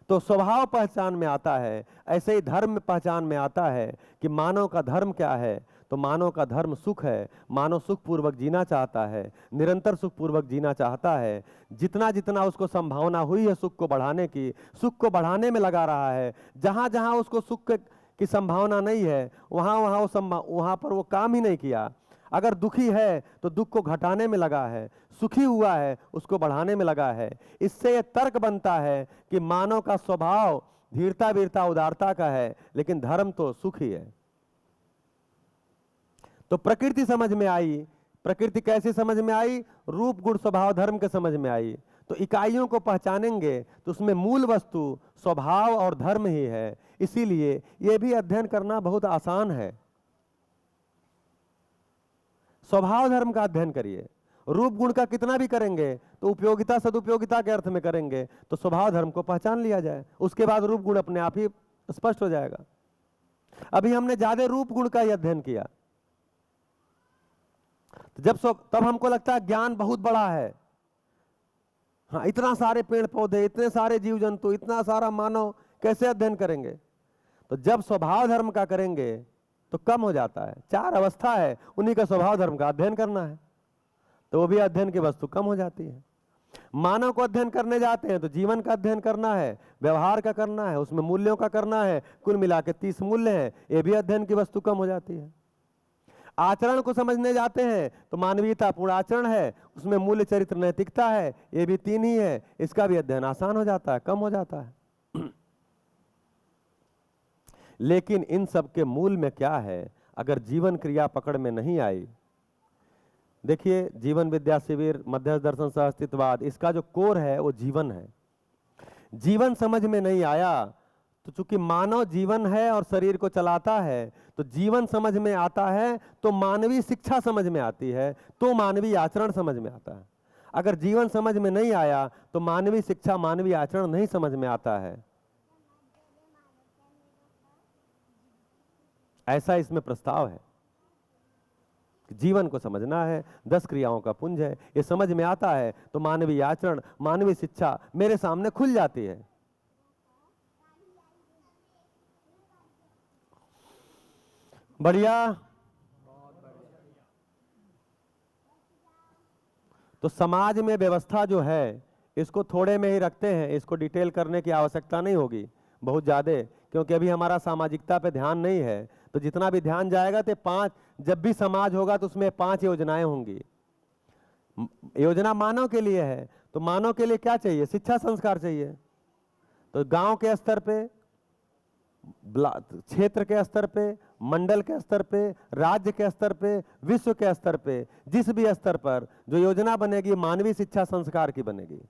तो स्वभाव पहचान में आता है, ऐसे ही धर्म पहचान में आता है कि मानव का धर्म क्या है। तो मानव का धर्म सुख है। मानव सुख पूर्वक जीना चाहता है, निरंतर सुख पूर्वक जीना चाहता है। जितना जितना उसको संभावना हुई है सुख को बढ़ाने की, सुख को बढ़ाने में लगा रहा है। जहां जहां उसको सुख की संभावना नहीं है वहां पर वो काम ही नहीं किया। अगर दुखी है तो दुख को घटाने में लगा है, सुखी हुआ है उसको बढ़ाने में लगा है। इससे यह तर्क बनता है कि मानव का स्वभाव धीरता, वीरता, उदारता का है, लेकिन धर्म तो सुख ही है। तो प्रकृति समझ में आई। प्रकृति कैसे समझ में आई? रूप, गुण, स्वभाव, धर्म के समझ में आई। तो इकाइयों को पहचानेंगे तो उसमें मूल वस्तु स्वभाव और धर्म ही है। इसीलिए यह भी अध्ययन करना बहुत आसान है। स्वभाव धर्म का अध्ययन करिए। रूप गुण का कितना भी करेंगे तो उपयोगिता सदुपयोगिता के अर्थ में करेंगे तो स्वभाव धर्म को पहचान लिया जाए, उसके बाद रूप गुण अपने आप ही स्पष्ट हो जाएगा। अभी हमने ज्यादा रूप गुण का ही अध्ययन किया, तो तब हमको लगता है ज्ञान बहुत बड़ा है। हाँ, इतना सारे पेड़ पौधे, इतने सारे जीव जंतु, इतना सारा मानव कैसे अध्ययन करेंगे? तो जब स्वभाव धर्म का करेंगे तो कम हो जाता है। 4 अवस्था है, उन्हीं का स्वभाव धर्म का अध्ययन करना है, तो वो भी अध्ययन की वस्तु कम हो जाती है। मानव को अध्ययन करने जाते हैं तो जीवन का अध्ययन करना है, व्यवहार का करना है, उसमें मूल्यों का करना है, कुल मिला के 30 मूल्य हैं, ये भी अध्ययन की वस्तु कम हो जाती है। आचरण को समझने जाते हैं तो मानवीयता पूर्ण आचरण है, उसमें मूल्य, चरित्र, नैतिकता है, ये भी 3 ही है, इसका भी अध्ययन आसान हो जाता है, कम हो जाता है। लेकिन इन सब के मूल में क्या है? अगर जीवन क्रिया पकड़ में नहीं आई, देखिए जीवन विद्या शिविर, मध्यस्थ दर्शन सह अस्तित्ववाद, इसका जो कोर है वो जीवन है। जीवन समझ में नहीं आया तो चूंकि मानव जीवन है और शरीर को चलाता है, तो जीवन समझ में आता है तो मानवीय शिक्षा समझ में आती है, तो मानवीय आचरण समझ में आता है। अगर जीवन समझ में नहीं आया तो मानवीय शिक्षा, मानवीय आचरण नहीं समझ में आता है। ऐसा इसमें प्रस्ताव है। जीवन को समझना है, 10 क्रियाओं का पुंज है, ये समझ में आता है तो मानवीय आचरण, मानवीय शिक्षा मेरे सामने खुल जाती है। बढ़िया। तो समाज में व्यवस्था जो है इसको थोड़े में ही रखते हैं, इसको डिटेल करने की आवश्यकता नहीं होगी बहुत ज्यादा, क्योंकि अभी हमारा सामाजिकता पे ध्यान नहीं है, तो जितना भी ध्यान जाएगा तो 5, जब भी समाज होगा तो उसमें 5 योजनाएं होंगी। योजना मानव के लिए है, तो मानव के लिए क्या चाहिए? शिक्षा संस्कार चाहिए। तो गांव के स्तर पे, क्षेत्र के स्तर पे, मंडल के स्तर पे, राज्य के स्तर पे, विश्व के स्तर पे, जिस भी स्तर पर जो योजना बनेगी मानवीय शिक्षा संस्कार की बनेगी।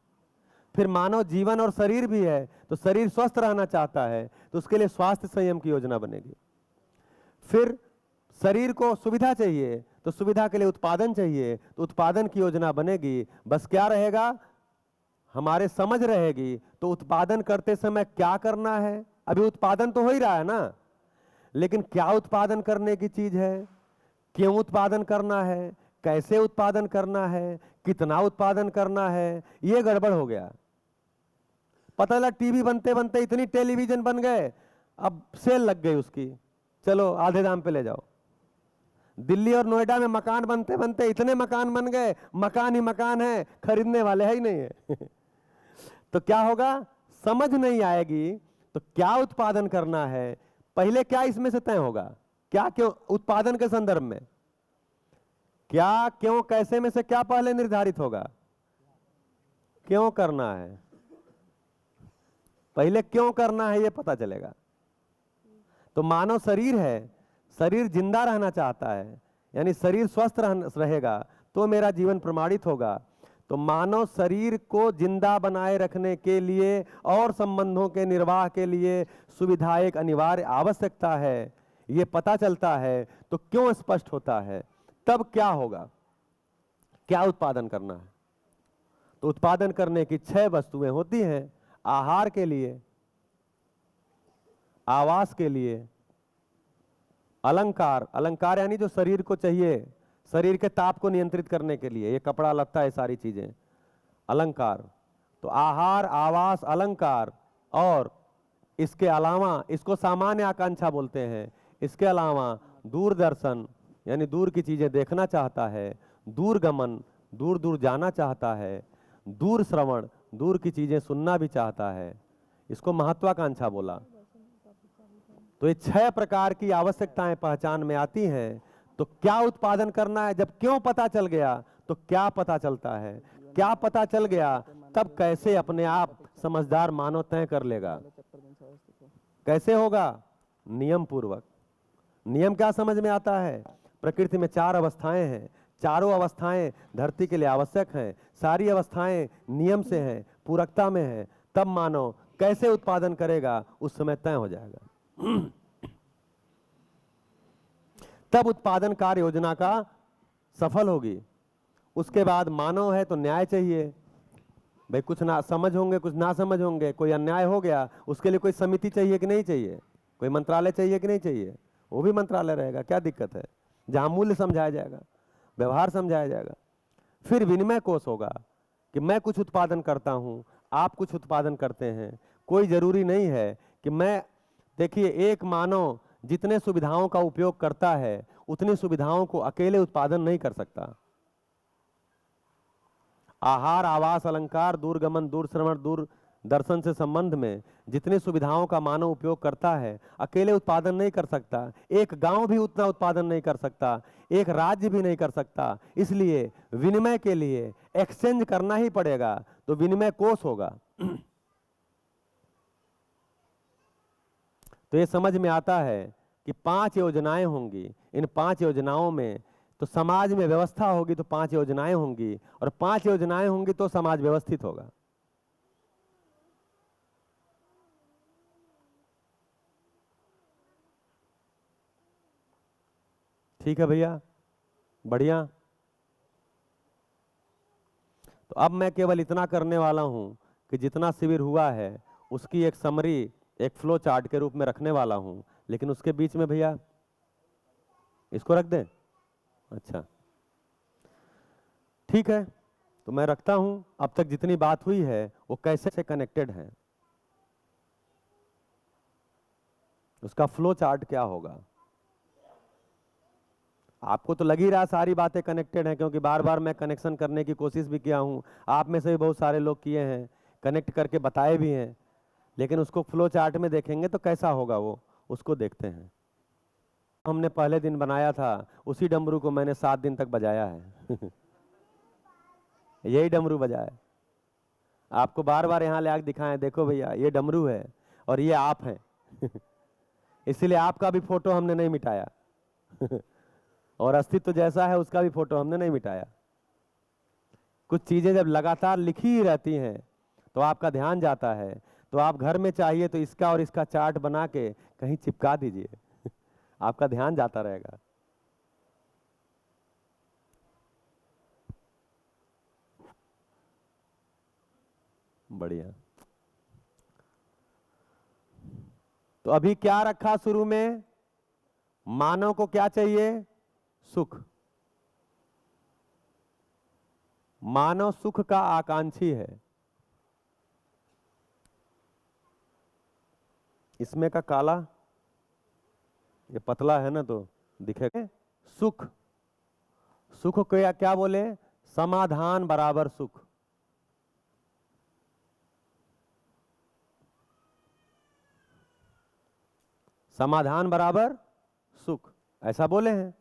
फिर मानव जीवन और शरीर भी है, तो शरीर स्वस्थ रहना चाहता है तो उसके लिए स्वास्थ्य संयम की योजना बनेगी। फिर शरीर को सुविधा चाहिए तो सुविधा के लिए उत्पादन चाहिए, तो उत्पादन की योजना बनेगी। बस क्या रहेगा? हमारे समझ रहेगी तो उत्पादन करते समय क्या करना है। अभी उत्पादन तो हो ही रहा है ना, लेकिन क्या उत्पादन करने की चीज है, क्यों उत्पादन करना है, कैसे उत्पादन करना है, कितना उत्पादन करना है, ये गड़बड़ हो गया। पता लगा टीवी बनते बनते इतनी टेलीविजन बन गए, अब सेल लग गई उसकी, चलो आधे दाम पे ले जाओ। दिल्ली और नोएडा में मकान बनते बनते इतने मकान बन गए, मकान ही मकान है, खरीदने वाले है ही नहीं है। तो क्या होगा? समझ नहीं आएगी तो क्या उत्पादन करना है, पहले क्या इसमें से तय होगा? क्या क्यों उत्पादन के संदर्भ में, क्या क्यों कैसे में से क्या पहले निर्धारित होगा? क्यों करना है, पहले क्यों करना है ये पता चलेगा। तो मानव शरीर है, शरीर जिंदा रहना चाहता है, यानी शरीर स्वस्थ रहेगा तो मेरा जीवन प्रमाणित होगा। तो मानव शरीर को जिंदा बनाए रखने के लिए और संबंधों के निर्वाह के लिए सुविधा एक अनिवार्य आवश्यकता है, ये पता चलता है तो क्यों स्पष्ट होता है। तब क्या होगा? क्या उत्पादन करना है? तो उत्पादन करने की 6 वस्तुएं होती हैं। आहार के लिए, आवास के लिए, अलंकार, अलंकार यानी जो शरीर को चाहिए, शरीर के ताप को नियंत्रित करने के लिए, ये कपड़ा लत्ता है, सारी चीजें अलंकार। तो आहार, आवास, अलंकार, और इसके अलावा इसको सामान्य आकांक्षा बोलते हैं। इसके अलावा दूरदर्शन यानी दूर की चीजें देखना चाहता है, दूरगमन दूर दूर जाना चाहता है, दूर श्रवण दूर की चीजें सुनना भी चाहता है, इसको महत्वाकांक्षा बोला। तो ये 6 प्रकार की आवश्यकताएं पहचान में आती हैं। तो क्या उत्पादन करना है, जब क्यों पता चल गया तो क्या पता चलता है, क्या पता चल गया तब कैसे अपने आप समझदार मानव तय कर लेगा। कैसे होगा? नियम पूर्वक। नियम क्या समझ में आता है? प्रकृति में 4 अवस्थाएं हैं, चारों अवस्थाएं धरती के लिए आवश्यक हैं, सारी अवस्थाएं नियम से हैं, पूरकता में हैं, तब मानव कैसे उत्पादन करेगा उस समय तय हो जाएगा। तब उत्पादन कार्य योजना का सफल होगी। उसके बाद मानव है तो न्याय चाहिए भाई, कुछ ना समझ होंगे, कुछ ना समझ होंगे, कोई अन्याय हो गया उसके लिए कोई समिति चाहिए कि नहीं चाहिए, कोई मंत्रालय चाहिए कि नहीं चाहिए, वो भी मंत्रालय रहेगा, क्या दिक्कत है, जहां मूल्य समझाया जाएगा, व्यवहार समझाया जाएगा। फिर विनिमय कोष होगा कि मैं कुछ उत्पादन करता हूं, आप कुछ उत्पादन करते हैं, कोई जरूरी नहीं है कि मैं, देखिए एक मानव जितने सुविधाओं का उपयोग करता है उतनी सुविधाओं को अकेले उत्पादन नहीं कर सकता। आहार, आवास, अलंकार, दूरगमन, दूरश्रवण, दूर दर्शन से संबंध में जितनी सुविधाओं का मानव उपयोग करता है अकेले उत्पादन नहीं कर सकता। एक गांव भी उतना उत्पादन नहीं कर सकता, एक राज्य भी नहीं कर सकता। इसलिए विनिमय के लिए एक्सचेंज करना ही पड़ेगा, तो विनिमय कोष होगा। तो ये समझ में आता है कि 5 योजनाएं होंगी। इन 5 योजनाओं में तो समाज में व्यवस्था होगी, तो 5 योजनाएं होंगी, और 5 योजनाएं होंगी तो समाज व्यवस्थित होगा। ठीक है भैया, बढ़िया। तो अब मैं केवल इतना करने वाला हूं कि जितना शिविर हुआ है उसकी एक समरी, एक फ्लो चार्ट के रूप में रखने वाला हूं, लेकिन उसके बीच में भैया इसको रख दें। अच्छा ठीक है, तो मैं रखता हूं। अब तक जितनी बात हुई है वो कैसे से कनेक्टेड है, उसका फ्लो चार्ट क्या होगा। आपको तो लग ही रहा सारी बातें कनेक्टेड हैं, क्योंकि बार बार मैं कनेक्शन करने की कोशिश भी किया हूं, आप में से भी बहुत सारे लोग किए हैं, कनेक्ट करके बताए भी हैं। लेकिन उसको फ्लो चार्ट में देखेंगे तो कैसा होगा वो, उसको देखते हैं। हमने पहले दिन बनाया था उसी डमरू को मैंने 7 दिन तक बजाया है यही डमरू बजाया है। आपको बार बार यहाँ ले आके दिखाएं, देखो भैया ये डमरू है और ये आप हैं इसीलिए आपका भी फोटो हमने नहीं मिटाया और अस्तित्व जैसा है उसका भी फोटो हमने नहीं मिटाया। कुछ चीजें जब लगातार लिखी ही रहती हैं तो आपका ध्यान जाता है, तो आप घर में चाहिए तो इसका और इसका चार्ट बना के कहीं चिपका दीजिए आपका ध्यान जाता रहेगा। बढ़िया। तो अभी क्या रखा शुरू में, मानव को क्या चाहिए, सुख। मानव सुख का आकांक्षी है। इसमें का काला, ये पतला है ना तो दिखेगा। सुख, सुख को क्या बोले, समाधान बराबर सुख। समाधान बराबर सुख, ऐसा बोले हैं।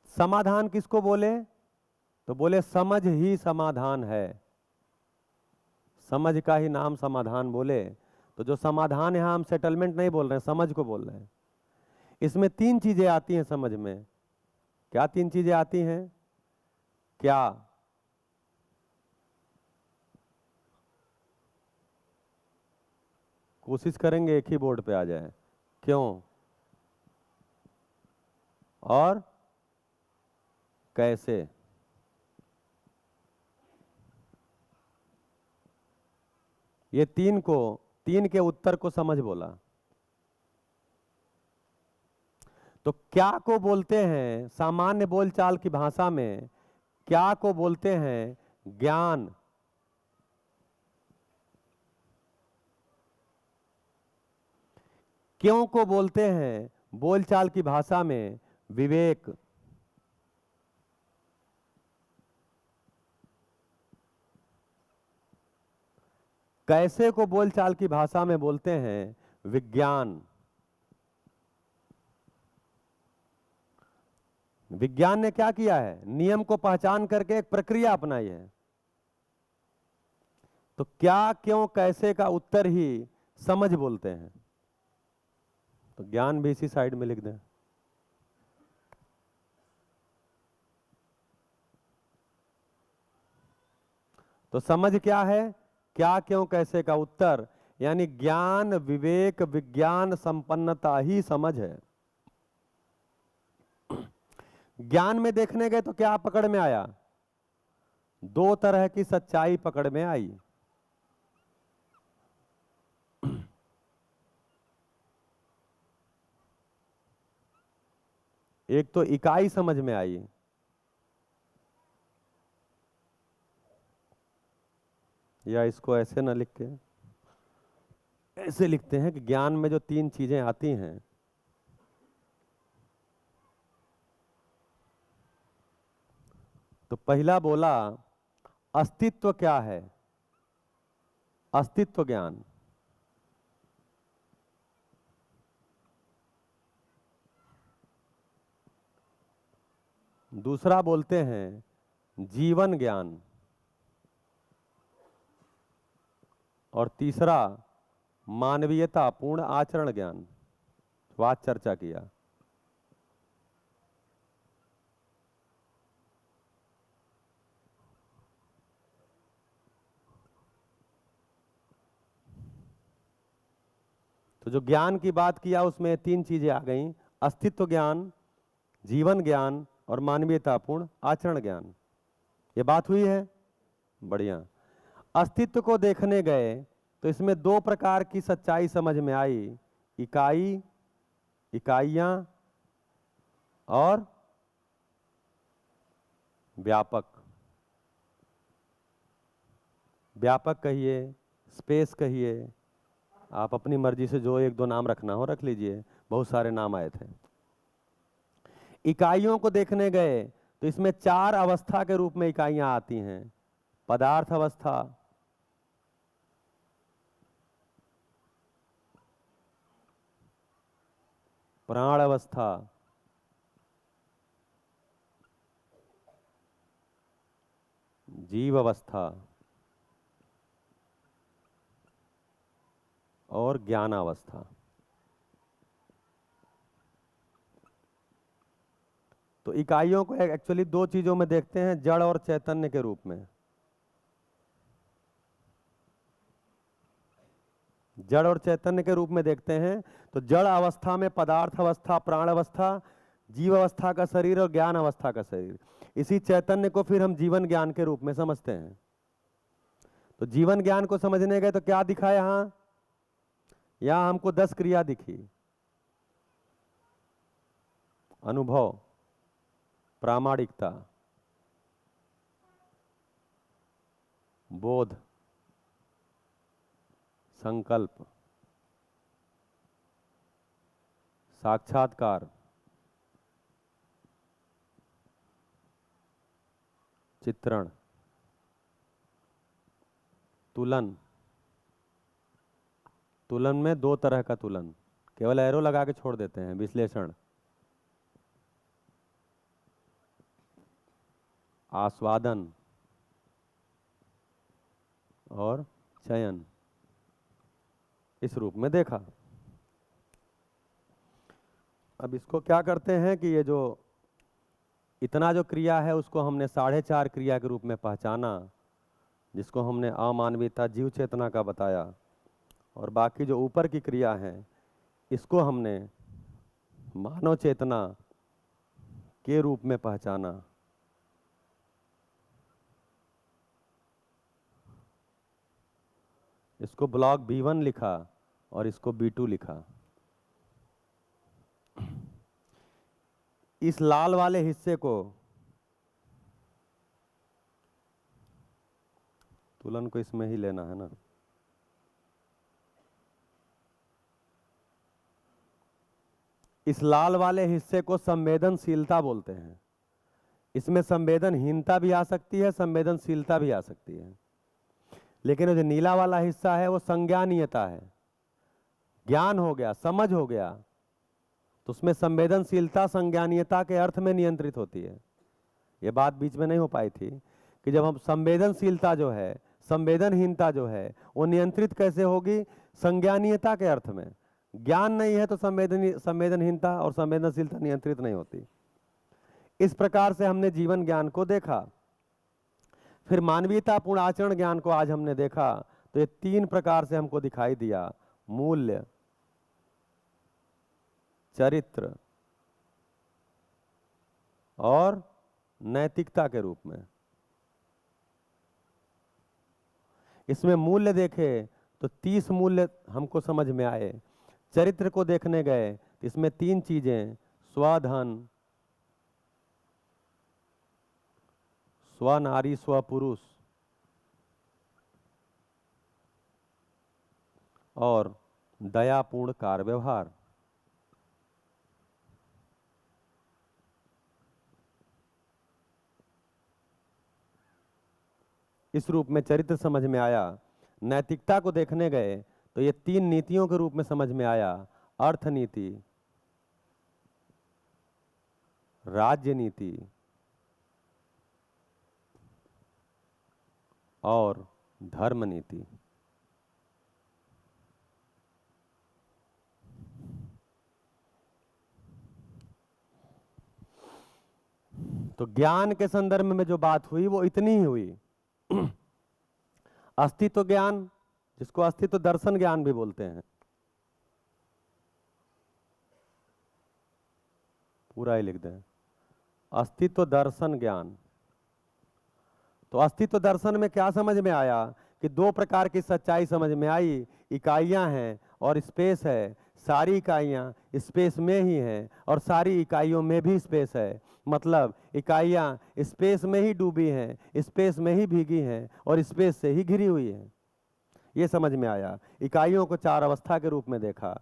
समाधान किसको बोले, तो बोले समझ ही समाधान है। समझ का ही नाम समाधान बोले, तो जो समाधान यहां हम सेटलमेंट नहीं बोल रहे हैं, समझ को बोल रहे हैं। इसमें 3 चीजें आती हैं समझ में। क्या 3 चीजें आती हैं, क्या, कोशिश करेंगे एक ही बोर्ड पे आ जाए, क्यों और कैसे। ये 3 के उत्तर को समझ बोला। तो क्या को बोलते हैं सामान्य बोलचाल की भाषा में, क्या को बोलते हैं ज्ञान। क्यों को बोलते हैं बोलचाल की भाषा में विवेक। कैसे को बोलचाल की भाषा में बोलते हैं विज्ञान। विज्ञान ने क्या किया है, नियम को पहचान करके एक प्रक्रिया अपनाई है। तो क्या क्यों कैसे का उत्तर ही समझ बोलते हैं। तो ज्ञान भी इसी साइड में लिख दें। तो समझ क्या है, क्या क्यों कैसे का उत्तर, यानी ज्ञान विवेक विज्ञान संपन्नता ही समझ है। ज्ञान में देखने गए तो क्या पकड़ में आया, 2 तरह की सच्चाई पकड़ में आई। एक तो इकाई समझ में आई, या इसको ऐसे ना लिख के ऐसे लिखते हैं कि ज्ञान में जो 3 चीजें आती हैं, तो पहला बोला अस्तित्व क्या है, अस्तित्व ज्ञान। दूसरा बोलते हैं जीवन ज्ञान, और तीसरा मानवीयता पूर्ण आचरण ज्ञान। बात चर्चा किया। तो जो ज्ञान की बात किया उसमें 3 चीजें आ गई, अस्तित्व ज्ञान, जीवन ज्ञान और मानवीयतापूर्ण आचरण ज्ञान। ये बात हुई है, बढ़िया। अस्तित्व को देखने गए तो इसमें 2 प्रकार की सच्चाई समझ में आई, इकाई, इकाइयां और व्यापक। व्यापक कहिए, स्पेस कहिए, आप अपनी मर्जी से जो 1-2 नाम रखना हो रख लीजिए, बहुत सारे नाम आए थे। इकाइयों को देखने गए तो इसमें 4 अवस्था के रूप में इकाइयां आती हैं, पदार्थ अवस्था, प्राण अवस्था, जीव अवस्था और ज्ञान अवस्था। तो इकाइयों को एक्चुअली दो चीजों में देखते हैं, जड़ और चैतन्य के रूप में। जड़ और चैतन्य के रूप में देखते हैं। तो जड़ अवस्था में पदार्थ अवस्था, प्राण अवस्था, जीव अवस्था का शरीर और ज्ञान अवस्था का शरीर। इसी चैतन्य को फिर हम जीवन ज्ञान के रूप में समझते हैं। तो जीवन ज्ञान को समझने गए तो क्या दिखा यहां? यहां हमको 10 क्रिया दिखी। अनुभव, प्रामाणिकता, बोध, संकल्प, साक्षात्कार, चित्रण, तुलन। तुलन में दो तरह का तुलन, केवल एरो लगा के छोड़ देते हैं। विश्लेषण, आस्वादन और चयन, इस रूप में देखा। अब इसको क्या करते हैं कि ये जो इतना जो क्रिया है उसको हमने 4.5 क्रिया के रूप में पहचाना, जिसको हमने अमानवीयता जीव चेतना का बताया। और बाकी जो ऊपर की क्रिया है इसको हमने मानव चेतना के रूप में पहचाना। इसको ब्लॉक B1 लिखा और इसको B2 लिखा। इस लाल वाले हिस्से को, तुलन को इसमें ही लेना है ना, इस लाल वाले हिस्से को संवेदनशीलता बोलते हैं। इसमें संवेदनहीनता भी आ सकती है, संवेदनशीलता भी आ सकती है। लेकिन जो नीला वाला हिस्सा है वो संज्ञानीयता है, ज्ञान हो गया, समझ हो गया। तो उसमें संवेदनशीलता संज्ञानीयता के अर्थ में नियंत्रित होती है। ये बात बीच में नहीं हो पाई थी कि जब हम संवेदनशीलता जो है, संवेदनहीनता जो है, वो नियंत्रित कैसे होगी? संज्ञानीयता के अर्थ में। ज्ञान नहीं है तो संवेदनहीनता और संवेदनशीलता नियंत्रित नहीं होती। इस प्रकार से हमने जीवन ज्ञान को देखा। फिर मानवीयता पूर्ण आचरण ज्ञान को आज हमने देखा। तो ये 3 प्रकार से हमको दिखाई दिया, मूल्य, चरित्र और नैतिकता के रूप में। इसमें मूल्य देखे तो 30 मूल्य हमको समझ में आए। चरित्र को देखने गए तो इसमें 3 चीजें, स्वधन, स्वनारी, स्वपुरुष और दयापूर्ण कार्य व्यवहार। इस रूप में चरित्र समझ में आया। नैतिकता को देखने गए तो ये 3 नीतियों के रूप में समझ में आया, अर्थ नीति, राज्य नीति और धर्म नीति। तो ज्ञान के संदर्भ में जो बात हुई वो इतनी ही हुई। अस्तित्व ज्ञान, जिसको अस्तित्व दर्शन ज्ञान भी बोलते हैं, पूरा ही लिख दें, अस्तित्व दर्शन ज्ञान। तो अस्तित्व दर्शन में क्या समझ में आया कि 2 प्रकार की सच्चाई समझ में आई। इकाइयां हैं और स्पेस है। सारी इकाइयां स्पेस में ही हैं और सारी इकाइयों में भी स्पेस है। मतलब इकाइयां स्पेस में ही डूबी हैं, स्पेस में ही भीगी हैं और स्पेस से ही घिरी हुई हैं। ये समझ में आया। इकाइयों को 4 अवस्था के रूप में देखा।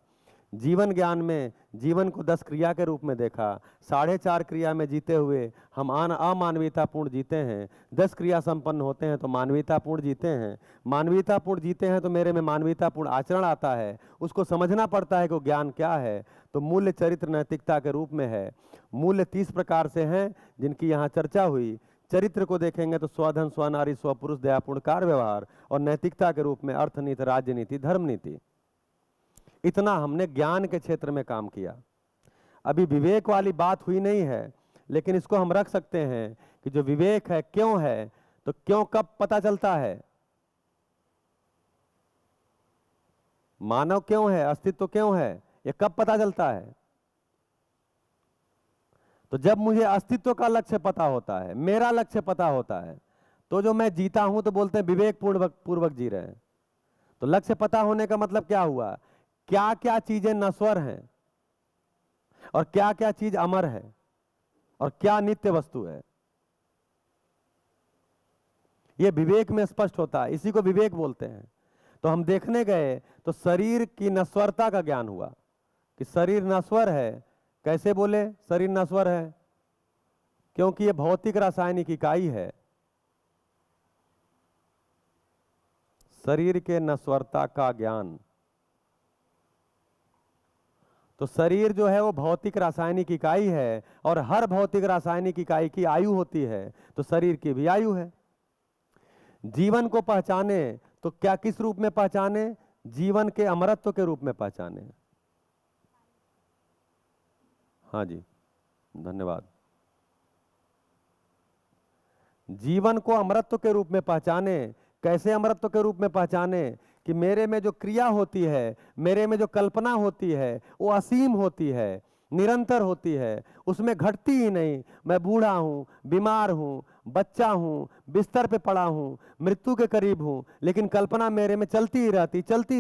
जीवन ज्ञान में जीवन को 10 क्रिया के रूप में देखा, 4.5 क्रिया में जीते हुए हम अमानवीयतापूर्ण जीते हैं, 10 क्रिया संपन्न होते हैं तो मानवीयतापूर्ण जीते हैं, मानवीयतापूर्ण जीते हैं तो मेरे में मानवीयतापूर्ण आचरण आता है, उसको समझना पड़ता है कि वो ज्ञान क्या है, तो मूल्य चरित्र नैतिकता के रूप में है। मूल्य 30 प्रकार से हैं जिनकी यहाँ चर्चा हुई। चरित्र को देखेंगे तो स्वधन, स्वनारी, स्वपुरुष, दयापूर्ण कार्य व्यवहार, और नैतिकता के रूप में अर्थनीति, राजनीति, धर्मनीति। इतना हमने ज्ञान के क्षेत्र में काम किया। अभी विवेक वाली बात हुई नहीं है, लेकिन इसको हम रख सकते हैं कि जो विवेक है क्यों है, तो क्यों कब पता चलता है, मानव क्यों है, अस्तित्व क्यों है, ये कब पता चलता है। तो जब मुझे अस्तित्व का लक्ष्य पता होता है, मेरा लक्ष्य पता होता है, तो जो मैं जीता हूं तो बोलते हैं विवेक पूर्वक जी रहे हैं। तो लक्ष्य पता होने का मतलब क्या हुआ, क्या क्या चीजें नश्वर हैं और क्या क्या चीज अमर है और क्या नित्य वस्तु है, यह विवेक में स्पष्ट होता है, इसी को विवेक बोलते हैं। तो हम देखने गए तो शरीर की नश्वरता का ज्ञान हुआ कि शरीर नश्वर है। कैसे बोले शरीर नश्वर है, क्योंकि यह भौतिक रासायनिक इकाई है। शरीर के नश्वरता का ज्ञान, तो शरीर जो है वो भौतिक रासायनिक इकाई है और हर भौतिक रासायनिक इकाई की आयु होती है, तो शरीर की भी आयु है। जीवन को पहचाने तो क्या किस रूप में पहचाने, जीवन के अमरत्व के रूप में पहचाने। हाँ जी, धन्यवाद। जीवन को अमरत्व के रूप में पहचाने। कैसे अमरत्व के रूप में पहचाने कि मेरे में जो क्रिया होती है, मेरे में जो कल्पना होती है, वो असीम होती है, निरंतर होती है, उसमें घटती ही नहीं। मैं बूढ़ा हूँ, बीमार हूँ, बच्चा हूँ, बिस्तर पे पड़ा हूँ, मृत्यु के करीब हूँ, लेकिन कल्पना मेरे में चलती ही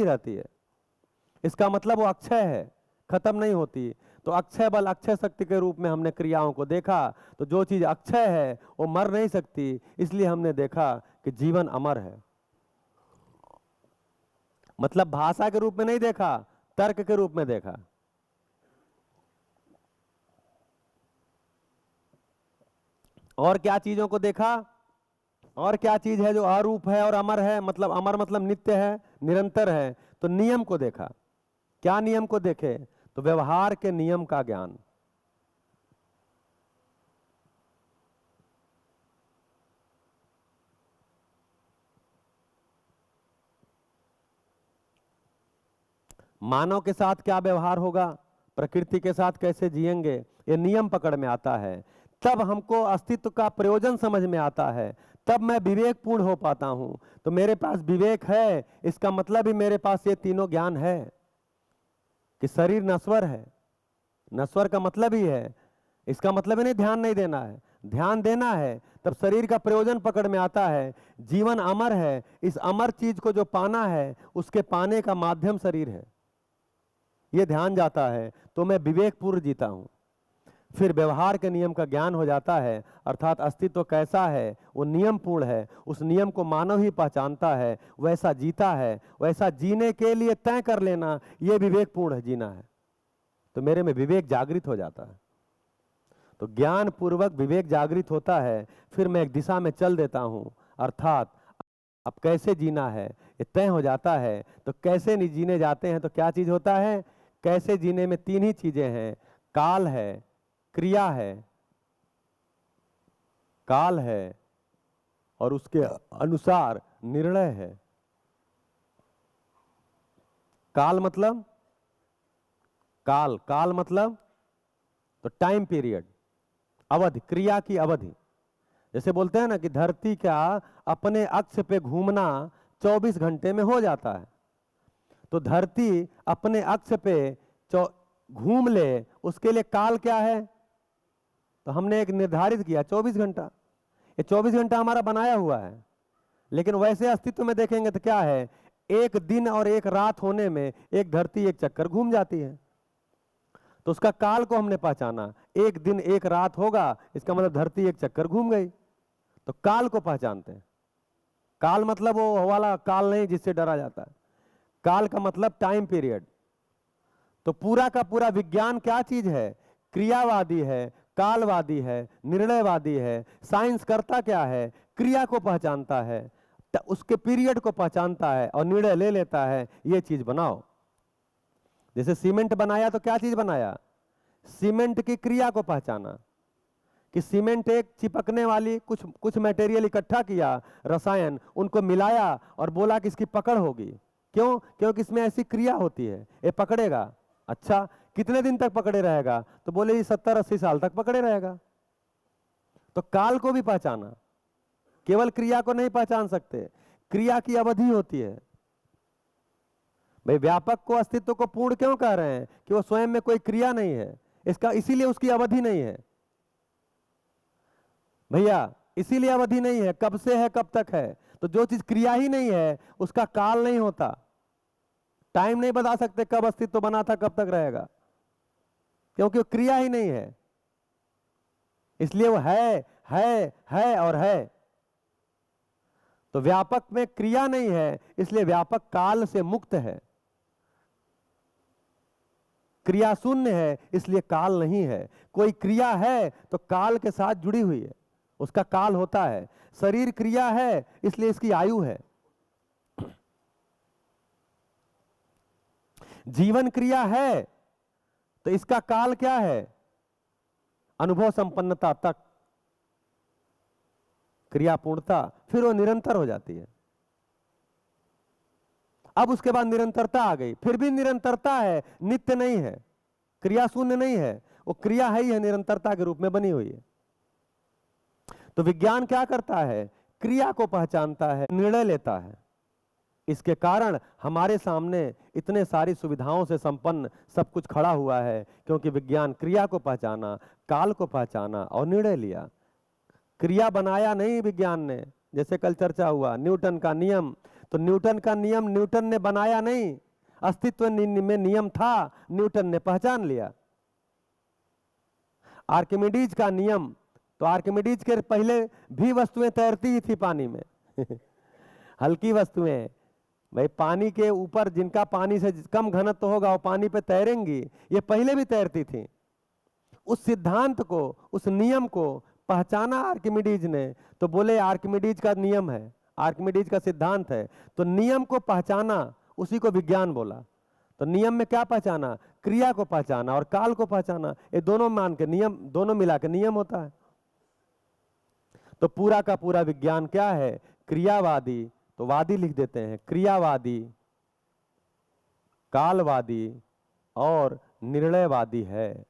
रहती है। इसका मतलब वो अक्षय है, खत्म नहीं होती। तो अक्षय बल, अक्षय शक्ति के रूप में हमने क्रियाओं को देखा। तो जो चीज अक्षय है वो मर नहीं सकती, इसलिए हमने देखा कि जीवन अमर है। मतलब भाषा के रूप में नहीं देखा, तर्क के रूप में देखा। और क्या चीजों को देखा, और क्या चीज है जो अरूप है और अमर है, मतलब अमर मतलब नित्य है, निरंतर है। तो नियम को देखा। क्या नियम को देखे, तो व्यवहार के नियम का ज्ञान। मानव के साथ क्या व्यवहार होगा, प्रकृति के साथ कैसे जिएंगे, ये नियम पकड़ में आता है। तब हमको अस्तित्व का प्रयोजन समझ में आता है, तब मैं विवेकपूर्ण हो पाता हूं। तो मेरे पास विवेक है, इसका मतलब ही मेरे पास ये तीनों ज्ञान है कि शरीर नश्वर है। नश्वर का मतलब ही है, इसका मतलब ही नहीं ध्यान नहीं देना है, ध्यान देना है। तब शरीर का प्रयोजन पकड़ में आता है। जीवन अमर है, इस अमर चीज को जो पाना है, उसके पाने का माध्यम शरीर है, ये ध्यान जाता है। तो मैं विवेकपूर्ण जीता हूं। फिर व्यवहार के नियम का ज्ञान हो जाता है, अर्थात अस्तित्व कैसा है, वो नियम पूर्ण है, उस नियम को मानव ही पहचानता है, वैसा जीता है। वैसा जीने के लिए तय कर लेना, ये विवेकपूर्ण जीना है। तो मेरे में विवेक जागृत हो जाता है। तो ज्ञान पूर्वक विवेक जागृत होता है, फिर मैं एक दिशा में चल देता हूं, अर्थात अब कैसे जीना है ये तय हो जाता है। तो कैसे नहीं जीने जाते हैं, तो क्या चीज होता है, कैसे जीने में तीन ही चीजें हैं, काल है, क्रिया है, काल है, और उसके अनुसार निर्णय है। काल मतलब काल मतलब तो टाइम पीरियड, अवधि, क्रिया की अवधि। जैसे बोलते हैं ना कि धरती का अपने अक्ष पे घूमना 24 घंटे में हो जाता है। तो धरती अपने अक्ष पे घूम ले, उसके लिए काल क्या है, तो हमने एक निर्धारित किया 24 घंटा। ये 24 घंटा हमारा बनाया हुआ है। लेकिन वैसे अस्तित्व में देखेंगे तो क्या है, एक दिन और एक रात होने में एक धरती एक चक्कर घूम जाती है। तो उसका काल को हमने पहचाना, एक दिन एक रात होगा, इसका मतलब धरती एक चक्कर घूम गई। तो काल को पहचानते हैं। काल मतलब वो वाला काल नहीं जिससे डरा जाता है, काल का मतलब टाइम पीरियड। तो पूरा का पूरा विज्ञान क्या चीज है? क्रियावादी है, कालवादी है, निर्णयवादी है। साइंस करता क्या है? क्रिया को पहचानता है, उसके पीरियड को पहचानता है और निर्णय ले लेता है ये चीज बनाओ। जैसे सीमेंट बनाया तो क्या चीज बनाया? सीमेंट की क्रिया को पहचाना कि सीमेंट एक चिपकने वाली कुछ मटेरियल इकट्ठा किया, रसायन, उनको मिलाया और बोला कि इसकी पकड़ होगी। क्यों? क्योंकि इसमें ऐसी क्रिया होती है, ये पकड़ेगा। अच्छा, कितने दिन तक पकड़े रहेगा? तो बोले ये 70-80 साल तक पकड़े रहेगा। तो काल को भी पहचाना, केवल क्रिया को नहीं पहचान सकते, क्रिया की अवधि होती है। भाई व्यापक को, अस्तित्व को पूर्ण क्यों कह रहे हैं? कि वो स्वयं में कोई क्रिया नहीं है, इसका इसीलिए उसकी अवधि नहीं है भैया, इसीलिए अवधि नहीं है। कब से है कब तक है? तो जो चीज क्रिया ही नहीं है उसका काल नहीं होता। टाइम नहीं बता सकते कब अस्तित्व बना था कब तक रहेगा, क्योंकि वो क्रिया ही नहीं है। इसलिए वो है और है। तो व्यापक में क्रिया नहीं है, इसलिए व्यापक काल से मुक्त है। क्रिया शून्य है, इसलिए काल नहीं है। कोई क्रिया है तो काल के साथ जुड़ी हुई है, उसका काल होता है। शरीर क्रिया है, इसलिए इसकी आयु है। जीवन क्रिया है तो इसका काल क्या है? अनुभव संपन्नता तक, क्रिया पूर्णता, फिर वो निरंतर हो जाती है। अब उसके बाद निरंतरता आ गई, फिर भी निरंतरता है, नित्य नहीं है, क्रिया शून्य नहीं है, वो क्रिया है ही है, निरंतरता के रूप में बनी हुई है। तो विज्ञान क्या करता है? क्रिया को पहचानता है, निर्णय लेता है। इसके कारण हमारे सामने इतने सारी सुविधाओं से संपन्न सब कुछ खड़ा हुआ है, क्योंकि विज्ञान क्रिया को पहचाना, काल को पहचाना और निर्णय लिया। क्रिया बनाया नहीं विज्ञान ने। जैसे कल चर्चा हुआ न्यूटन का नियम, तो न्यूटन का नियम न्यूटन ने बनाया नहीं, अस्तित्व में नियम था, न्यूटन ने पहचान लिया। आर्किमिडीज का नियम, तो आर्किमिडीज के पहले भी वस्तुएं तैरती ही थी पानी में हल्की वस्तुएं, भाई पानी के ऊपर जिनका पानी से कम घनत्व होगा वो पानी पे तैरेंगी, ये पहले भी तैरती थी। उस सिद्धांत को, उस नियम को पहचाना आर्किमिडीज ने, तो बोले आर्किमिडीज का नियम है, आर्किमिडीज का सिद्धांत है। तो नियम को पहचाना, उसी को विज्ञान बोला। तो नियम में क्या पहचाना? क्रिया को पहचाना और काल को पहचाना। ये दोनों मान के नियम, दोनों मिला के नियम होता है। तो पूरा का पूरा विज्ञान क्या है? क्रियावादी, तो वादी लिख देते हैं, क्रियावादी, कालवादी और निर्णयवादी है।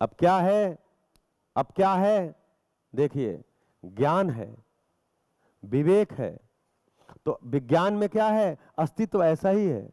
अब क्या है? अब क्या है? देखिए, ज्ञान है, विवेक है। तो विज्ञान में क्या है? अस्तित्व ऐसा ही है,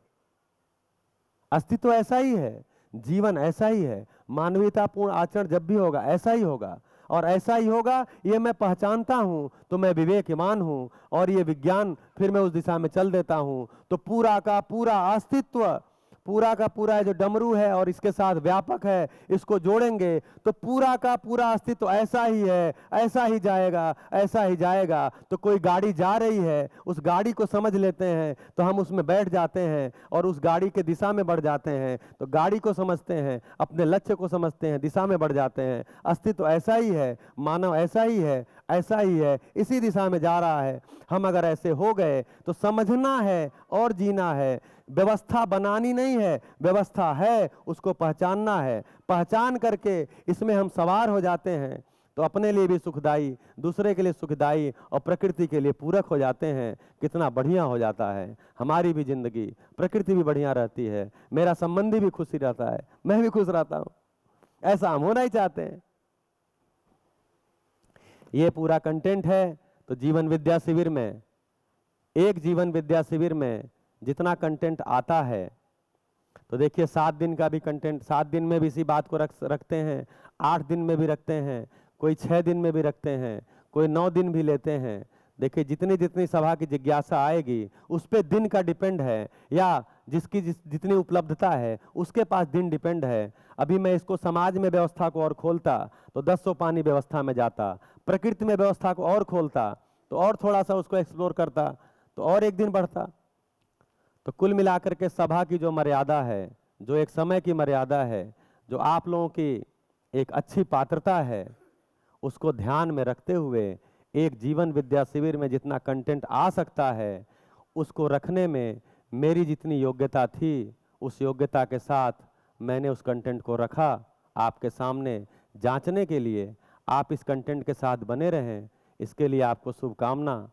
अस्तित्व ऐसा ही है, जीवन ऐसा ही है, मानवीयतापूर्ण आचरण जब भी होगा ऐसा ही होगा, और ऐसा ही होगा ये मैं पहचानता हूं तो मैं विवेकमान हूं, और ये विज्ञान फिर मैं उस दिशा में चल देता हूं। तो पूरा का पूरा अस्तित्व, पूरा का पूरा जो डमरू है और इसके साथ व्यापक है, इसको जोड़ेंगे तो पूरा का पूरा अस्तित्व ऐसा ही है, ऐसा ही जाएगा, ऐसा ही जाएगा। तो कोई गाड़ी जा रही है, उस गाड़ी को समझ लेते हैं तो हम उसमें बैठ जाते हैं और उस गाड़ी के दिशा में बढ़ जाते हैं। तो गाड़ी को समझते हैं, अपने लक्ष्य को समझते हैं, दिशा में बढ़ जाते हैं। अस्तित्व ऐसा ही है, मानव ऐसा ही है, ऐसा ही है, इसी दिशा में जा रहा है। हम अगर ऐसे हो गए तो समझना है और जीना है। व्यवस्था बनानी नहीं है, व्यवस्था है, उसको पहचानना है। पहचान करके इसमें हम सवार हो जाते हैं तो अपने लिए भी सुखदाई, दूसरे के लिए सुखदाई और प्रकृति के लिए पूरक हो जाते हैं। कितना बढ़िया हो जाता है हमारी भी जिंदगी, प्रकृति भी बढ़िया रहती है, मेरा संबंधी भी खुशी रहता है, मैं भी खुश रहता हूँ। ऐसा हम होना ही चाहते हैं। ये पूरा कंटेंट है। तो जीवन विद्या शिविर में, एक जीवन विद्या शिविर में जितना कंटेंट आता है, तो देखिए 7 दिन का भी कंटेंट, 7 दिन में भी इसी बात को रखते हैं, 8 दिन में भी रखते हैं, कोई 6 दिन में भी रखते हैं, कोई 9 दिन भी लेते हैं। देखिए जितनी जितनी सभा की जिज्ञासा आएगी उस पे दिन का डिपेंड है, या जिसकी जितनी उपलब्धता है उसके पास दिन डिपेंड है। अभी मैं इसको समाज में व्यवस्था को और खोलता तो 10 सोपानी व्यवस्था में जाता, प्रकृति में व्यवस्था को और खोलता तो और थोड़ा सा उसको एक्सप्लोर करता तो और एक दिन बढ़ता। तो कुल मिलाकर के सभा की जो मर्यादा है, जो एक समय की मर्यादा है, जो आप लोगों की एक अच्छी पात्रता है, उसको ध्यान में रखते हुए एक जीवन विद्या शिविर में जितना कंटेंट आ सकता है उसको रखने में मेरी जितनी योग्यता थी, उस योग्यता के साथ मैंने उस कंटेंट को रखा आपके सामने जांचने के लिए। आप इस कंटेंट के साथ बने रहें, इसके लिए आपको शुभकामना।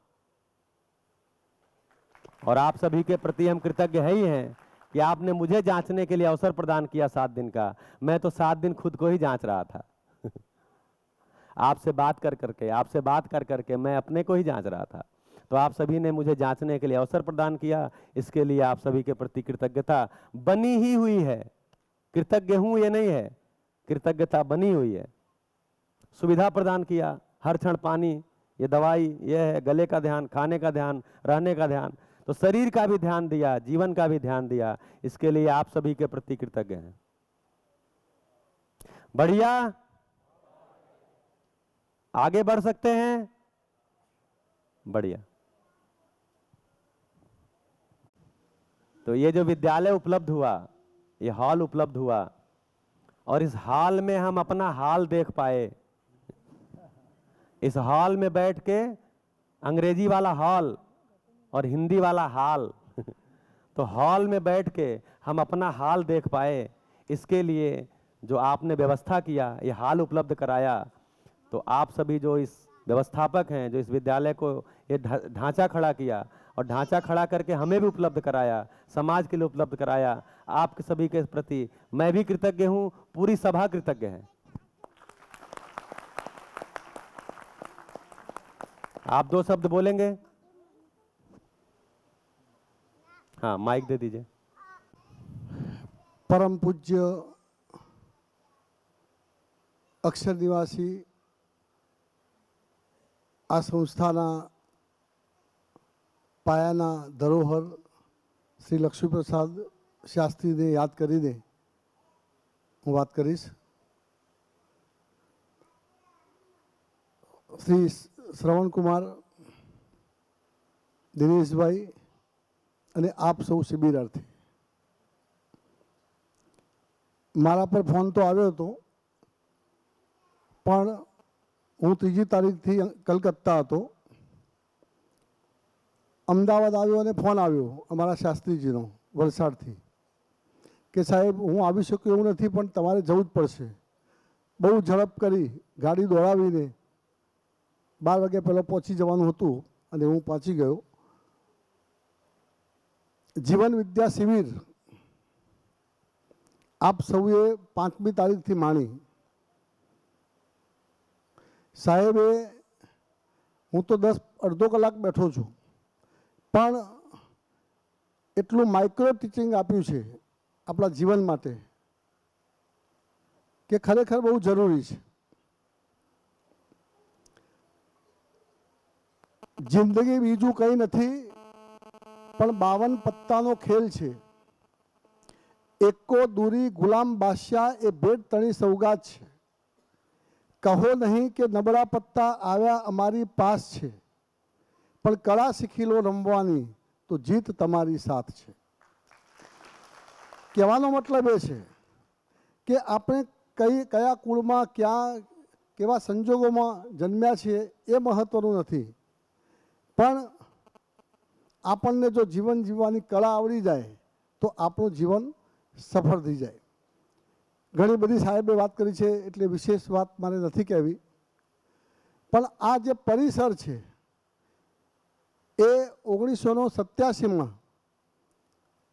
और आप सभी के प्रति हम कृतज्ञ है ही हैं कि आपने मुझे जांचने के लिए अवसर प्रदान किया 7 दिन का। मैं तो 7 दिन खुद को ही जांच रहा था आपसे बात कर करके मैं अपने को ही जांच रहा था। तो आप सभी ने मुझे जांचने के लिए अवसर प्रदान किया, इसके लिए आप सभी के प्रति कृतज्ञता बनी ही हुई है। कृतज्ञ हूं ये नहीं है, कृतज्ञता बनी हुई है। सुविधा प्रदान किया, हर क्षण पानी, ये दवाई, ये है गले का ध्यान, खाने का ध्यान, रहने का ध्यान, तो शरीर का भी ध्यान दिया, जीवन का भी ध्यान दिया। इसके लिए आप सभी के प्रति कृतज्ञ हैं। बढ़िया, आगे बढ़ सकते हैं। बढ़िया। तो ये जो विद्यालय उपलब्ध हुआ, ये हॉल उपलब्ध हुआ, और इस हॉल में हम अपना हाल देख पाए। इस हॉल में बैठ के अंग्रेजी वाला हॉल और हिंदी वाला हाल तो हॉल में बैठ के हम अपना हाल देख पाए। इसके लिए जो आपने व्यवस्था किया, ये हाल उपलब्ध कराया, तो आप सभी जो इस व्यवस्थापक हैं, जो इस विद्यालय को ये ढांचा खड़ा किया और ढांचा खड़ा करके हमें भी उपलब्ध कराया, समाज के लिए उपलब्ध कराया, आप सभी के प्रति मैं भी कृतज्ञ हूं, पूरी सभा कृतज्ञ है। आप 2 शब्द बोलेंगे? हाँ, माइक दे दीजिए। परम पूज्य अक्षर निवासी आ संस्थाना पायाना धरोहर श्री लक्ष्मीप्रसाद शास्त्री ने याद करीने हूँ बात करीश। श्री श्रवण कुमार, दिनेश भाई અને આપ સૌ શિબિરાર્થી, મારા પર ફોન તો આવ્યો હતો, પણ હું 3જી તારીખથી કલકત્તા હતો. અમદાવાદ આવ્યો અને ફોન આવ્યો અમારા શાસ્ત્રીજીનો વલસાડથી કે સાહેબ હું આવી શકું એવું નથી, પણ તમારે જવું જ પડશે. બહુ ઝડપ કરી ગાડી દોડાવીને 12 વાગ્યા પહેલાં પહોંચી જવાનું હતું અને હું પહોંચી ગયો. જીવન વિદ્યા શિબિર આપ સૌએ 5મી તારીખથી માણી. સાહેબે હું તો અડધો કલાક બેઠો છું, પણ એટલું માઇક્રો ટીચિંગ આપ્યું છે આપણા જીવન માટે કે ખરેખર બહુ જરૂરી છે. જિંદગી બીજું કંઈ નથી, પણ 52 પત્તાનો ખેલ છે. એકો દૂરી ગુલામ બાદશાહ એ ભેટ તણી સૌગાત છે. કહો નહીં કે નબળા પત્તા આવ્યા અમારી પાસ છે, પણ કળા શીખી લો રમવાની તો જીત તમારી સાથ છે. કહેવાનો મતલબ એ છે કે આપણે કયા કુળમાં ક્યાં કેવા સંજોગોમાં જન્મ્યા છીએ એ મહત્વનું નથી, પણ આપણને જો જીવન જીવવાની કળા આવડી જાય તો આપણું જીવન સફળ થઈ જાય. ઘણી બધી સાહેબે વાત કરી છે એટલે વિશેષ વાત મારે નથી કહેવી, પણ આ જે પરિસર છે એ 1987માં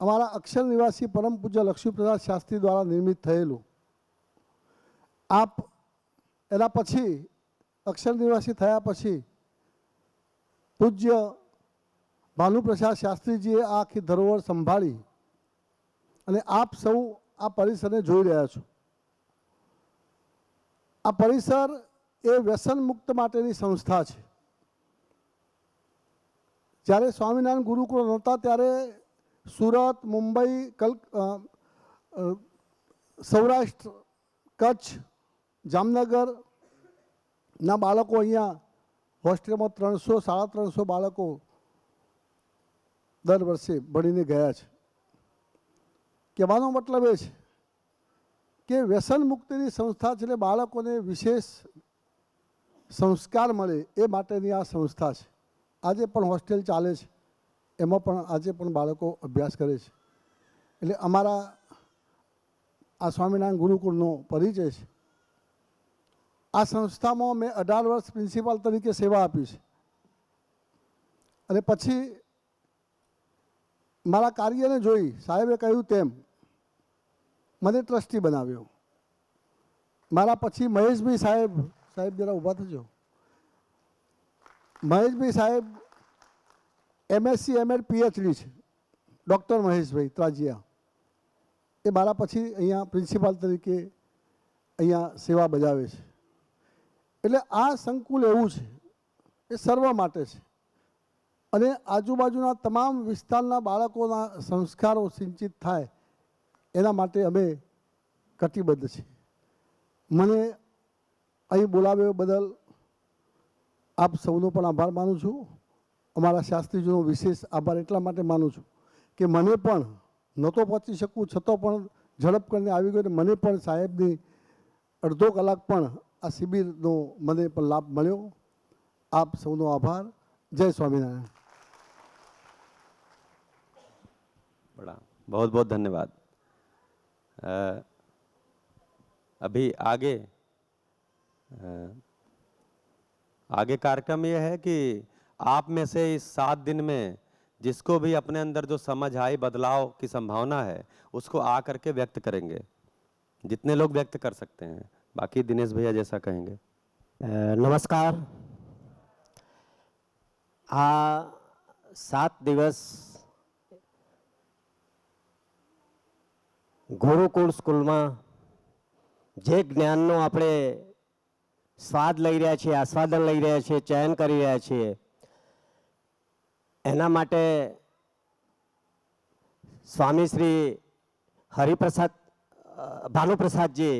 અમારા અક્ષર નિવાસી પરમ પૂજ્ય લક્ષ્મીપ્રસાદ શાસ્ત્રી દ્વારા નિર્મિત થયેલું. આપ એના પછી અક્ષર નિવાસી થયા પછી પૂજ્ય ભાનુપ્રસાદ શાસ્ત્રીજીએ આ આખી ધરોહર સંભાળી અને આપ સૌ આ પરિસરને જોઈ રહ્યા છો. આ પરિસર એ વ્યસન મુક્ત માટેની સંસ્થા છે. જ્યારે સ્વામિનારાયણ ગુરુકુળ નહોતા ત્યારે સુરત, મુંબઈ, સૌરાષ્ટ્ર, કચ્છ, જામનગરના બાળકો અહીંયા હોસ્ટેલમાં 300-350 બાળકો દર વર્ષે ભણીને ગયા છે. કહેવાનો મતલબ એ છે કે વ્યસન મુક્તિની સંસ્થા છે એટલે બાળકોને વિશેષ સંસ્કાર મળે એ માટેની આ સંસ્થા છે. આજે પણ હોસ્ટેલ ચાલે છે, એમાં પણ આજે પણ બાળકો અભ્યાસ કરે છે. એટલે અમારા આ સ્વામિનારાયણ ગુરુકુળનો પરિચય છે. આ સંસ્થામાં મેં 18 વર્ષ પ્રિન્સિપાલ તરીકે સેવા આપી છે અને પછી મારા કાર્યને જોઈ સાહેબે કહ્યું તેમ મને ટ્રસ્ટી બનાવ્યો. મારા પછી મહેશભાઈ સાહેબ જરા ઊભા થજો. મહેશભાઈ સાહેબ MSc ML PhD છે, ડૉક્ટર મહેશભાઈ ત્રાજિયા. એ મારા પછી અહીંયા પ્રિન્સિપાલ તરીકે અહીંયા સેવા બજાવે છે. એટલે આ સંકુલ એવું છે એ સર્વ માટે છે અને આજુબાજુના તમામ વિસ્તારના બાળકોના સંસ્કારો સિંચિત થાય એના માટે અમે કટિબદ્ધ છીએ. મને અહીં બોલાવ્યો બદલ આપ સૌનો પણ આભાર માનું છું. અમારા શાસ્ત્રીજીનો વિશેષ આભાર એટલા માટે માનું છું કે મને પણ નહોતો પહોંચી શકું છતાં પણ ઝડપ કરીને આવી ગયો. મને પણ સાહેબની અડધો કલાક પણ આ શિબિરનો મને પણ લાભ મળ્યો. આપ સૌનો આભાર. જય સ્વામિનારાયણ. बड़ा बहुत बहुत धन्यवाद. अभी आगे कार्यक्रम ये है कि आप में से इस 7 दिन में जिसको भी अपने अंदर जो समझ आई, बदलाव की संभावना है, उसको आ करके व्यक्त करेंगे. जितने लोग व्यक्त कर सकते हैं. बाकी दिनेश भैया जैसा कहेंगे. નમસ્કાર. આ 7 દિવસ ગુરુકુળ સ્કૂલમાં જે જ્ઞાનનો આપણે સ્વાદ લઈ રહ્યા છીએ, આસ્વાદન લઈ રહ્યા છીએ, ચયન કરી રહ્યા છીએ, એના માટે સ્વામી શ્રી હરિપ્રસાદ ભાનુપ્રસાદજી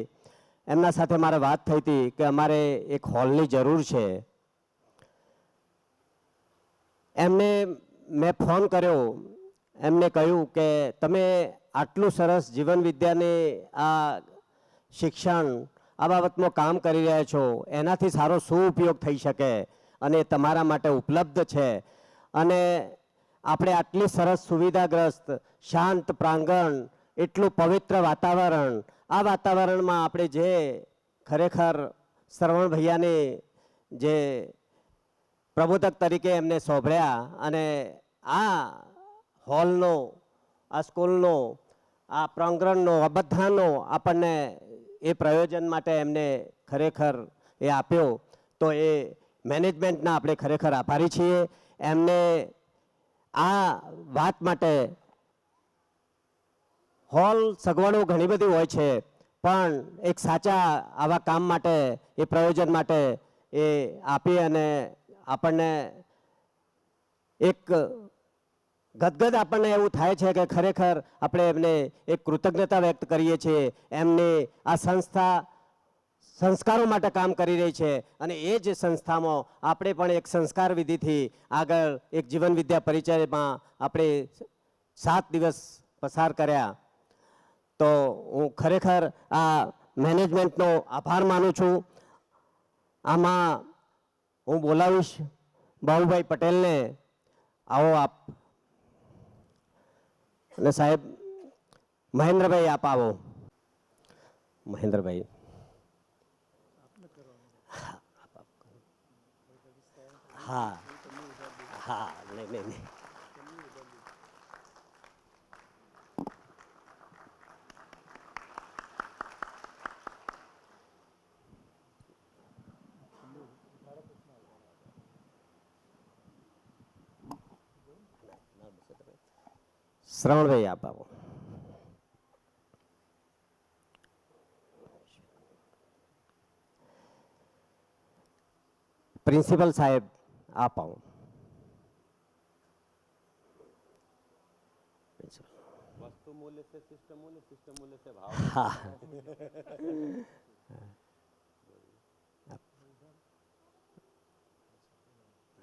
એમના સાથે મારે વાત થઈ હતી કે અમારે એક હોલની જરૂર છે. એમને મેં ફોન કર્યો, એમને કહ્યું કે તમે આટલું સરસ જીવન વિદ્યાની આ શિક્ષણ આ બાબતમાં કામ કરી રહ્યા છો, એનાથી સારો શું ઉપયોગ થઈ શકે અને તમારા માટે ઉપલબ્ધ છે. અને આપણે આટલી સરસ સુવિધાગ્રસ્ત શાંત પ્રાંગણ, એટલું પવિત્ર વાતાવરણ, આ વાતાવરણમાં આપણે જે ખરેખર શ્રવણ ભૈયાની જે પ્રબોધક તરીકે એમને સોંભળ્યા અને આ હોલનો, આ સ્કૂલનો, આ પ્રાંગણનો, આ બધાનો આપણને એ પ્રયોજન માટે એમને ખરેખર એ આપ્યો, તો એ મેનેજમેન્ટના આપણે ખરેખર આભારી છીએ. એમને આ વાત માટે હોલ સગવડો ઘણી બધી હોય છે, પણ એક સાચા આવા કામ માટે, એ પ્રયોજન માટે એ આપી અને આપણને એક ગદગદ આપણને એવું થાય છે કે ખરેખર આપણે એમને એક કૃતજ્ઞતા વ્યક્ત કરીએ છીએ. એમની આ સંસ્થા સંસ્કારો માટે કામ કરી રહી છે અને એ જ સંસ્થામાં આપણે પણ એક સંસ્કાર વિધિથી આગળ એક જીવન વિદ્યા પરિચયમાં આપણે 7 દિવસ પસાર કર્યા. તો હું ખરેખર આ મેનેજમેન્ટનો આભાર માનું છું. આમાં હું બોલાવીશ બાબુભાઈ પટેલને. આવો આપ. અને સાહેબ મહેન્દ્રભાઈ આપ આવો. મહેન્દ્રભાઈ હા હા નહીં નહીં નહીં શ્રવણભાઈ આપ આવો. પ્રિન્સિપલ સાહેબ આપ આવો. वस्तु मूल्य से सिस्टम मूल्य से भाव. હા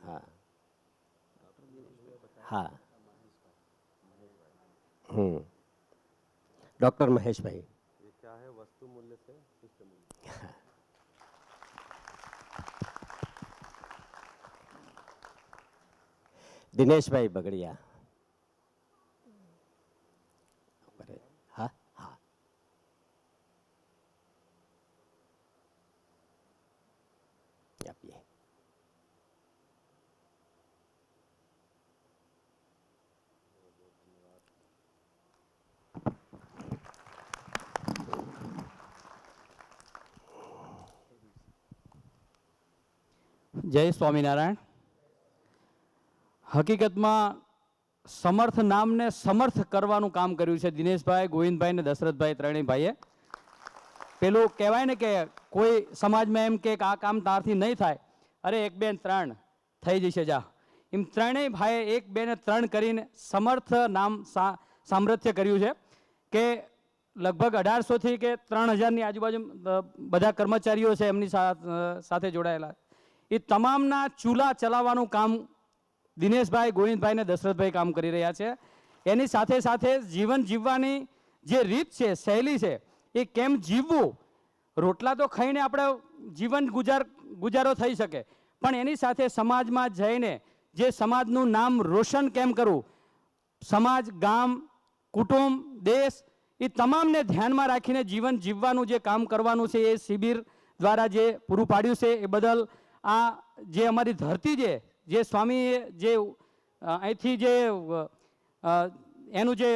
હા હા डॉक्टर महेश भाई। ये क्या है? वस्तु मूल्य से शिष्ट मूल्य। दिनेश भाई बगड़िया। हाँ हाँ। ये જય સ્વામિનારાયણ. હકીકતમાં સમર્થ નામને સમર્થ કરવાનું કામ કર્યું છે દિનેશભાઈ, ગોવિંદભાઈ ને દશરથભાઈ ત્રણેય ભાઈએ. પેલું કહેવાય ને કે કોઈ સમાજમાં એમ કે આ કામ તારથી નહીં થાય, અરે એક બે ને ત્રણ થઈ જશે જા, એમ ત્રણેય ભાઈએ એક બે ને ત્રણ કરીને સમર્થ નામ સામર્થ્ય કર્યું છે કે લગભગ 1800 કે 3000ની આજુબાજુ બધા કર્મચારીઓ છે એમની સાથે જોડાયેલા. એ તમામના ચૂલા ચલાવવાનું કામ દિનેશભાઈ, ગોવિંદભાઈ ને દશરથભાઈ કામ કરી રહ્યા છે. એની સાથે સાથે જીવન જીવવાની જે રીત છે, શૈલી છે, એ કેમ જીવવું. રોટલા તો ખાઈને આપણે જીવન ગુજારો થઈ શકે, પણ એની સાથે સમાજમાં જઈને જે સમાજનું નામ રોશન કેમ કરવું, સમાજ, ગામ, કુટુંબ, દેશ, એ તમામને ધ્યાનમાં રાખીને જીવન જીવવાનું જે કામ કરવાનું છે એ શિબિર દ્વારા જે પૂરું પાડ્યું છે એ બદલ આ જે અમારી ધરતી છે, જે સ્વામીએ જે અહીંથી જે એનું જે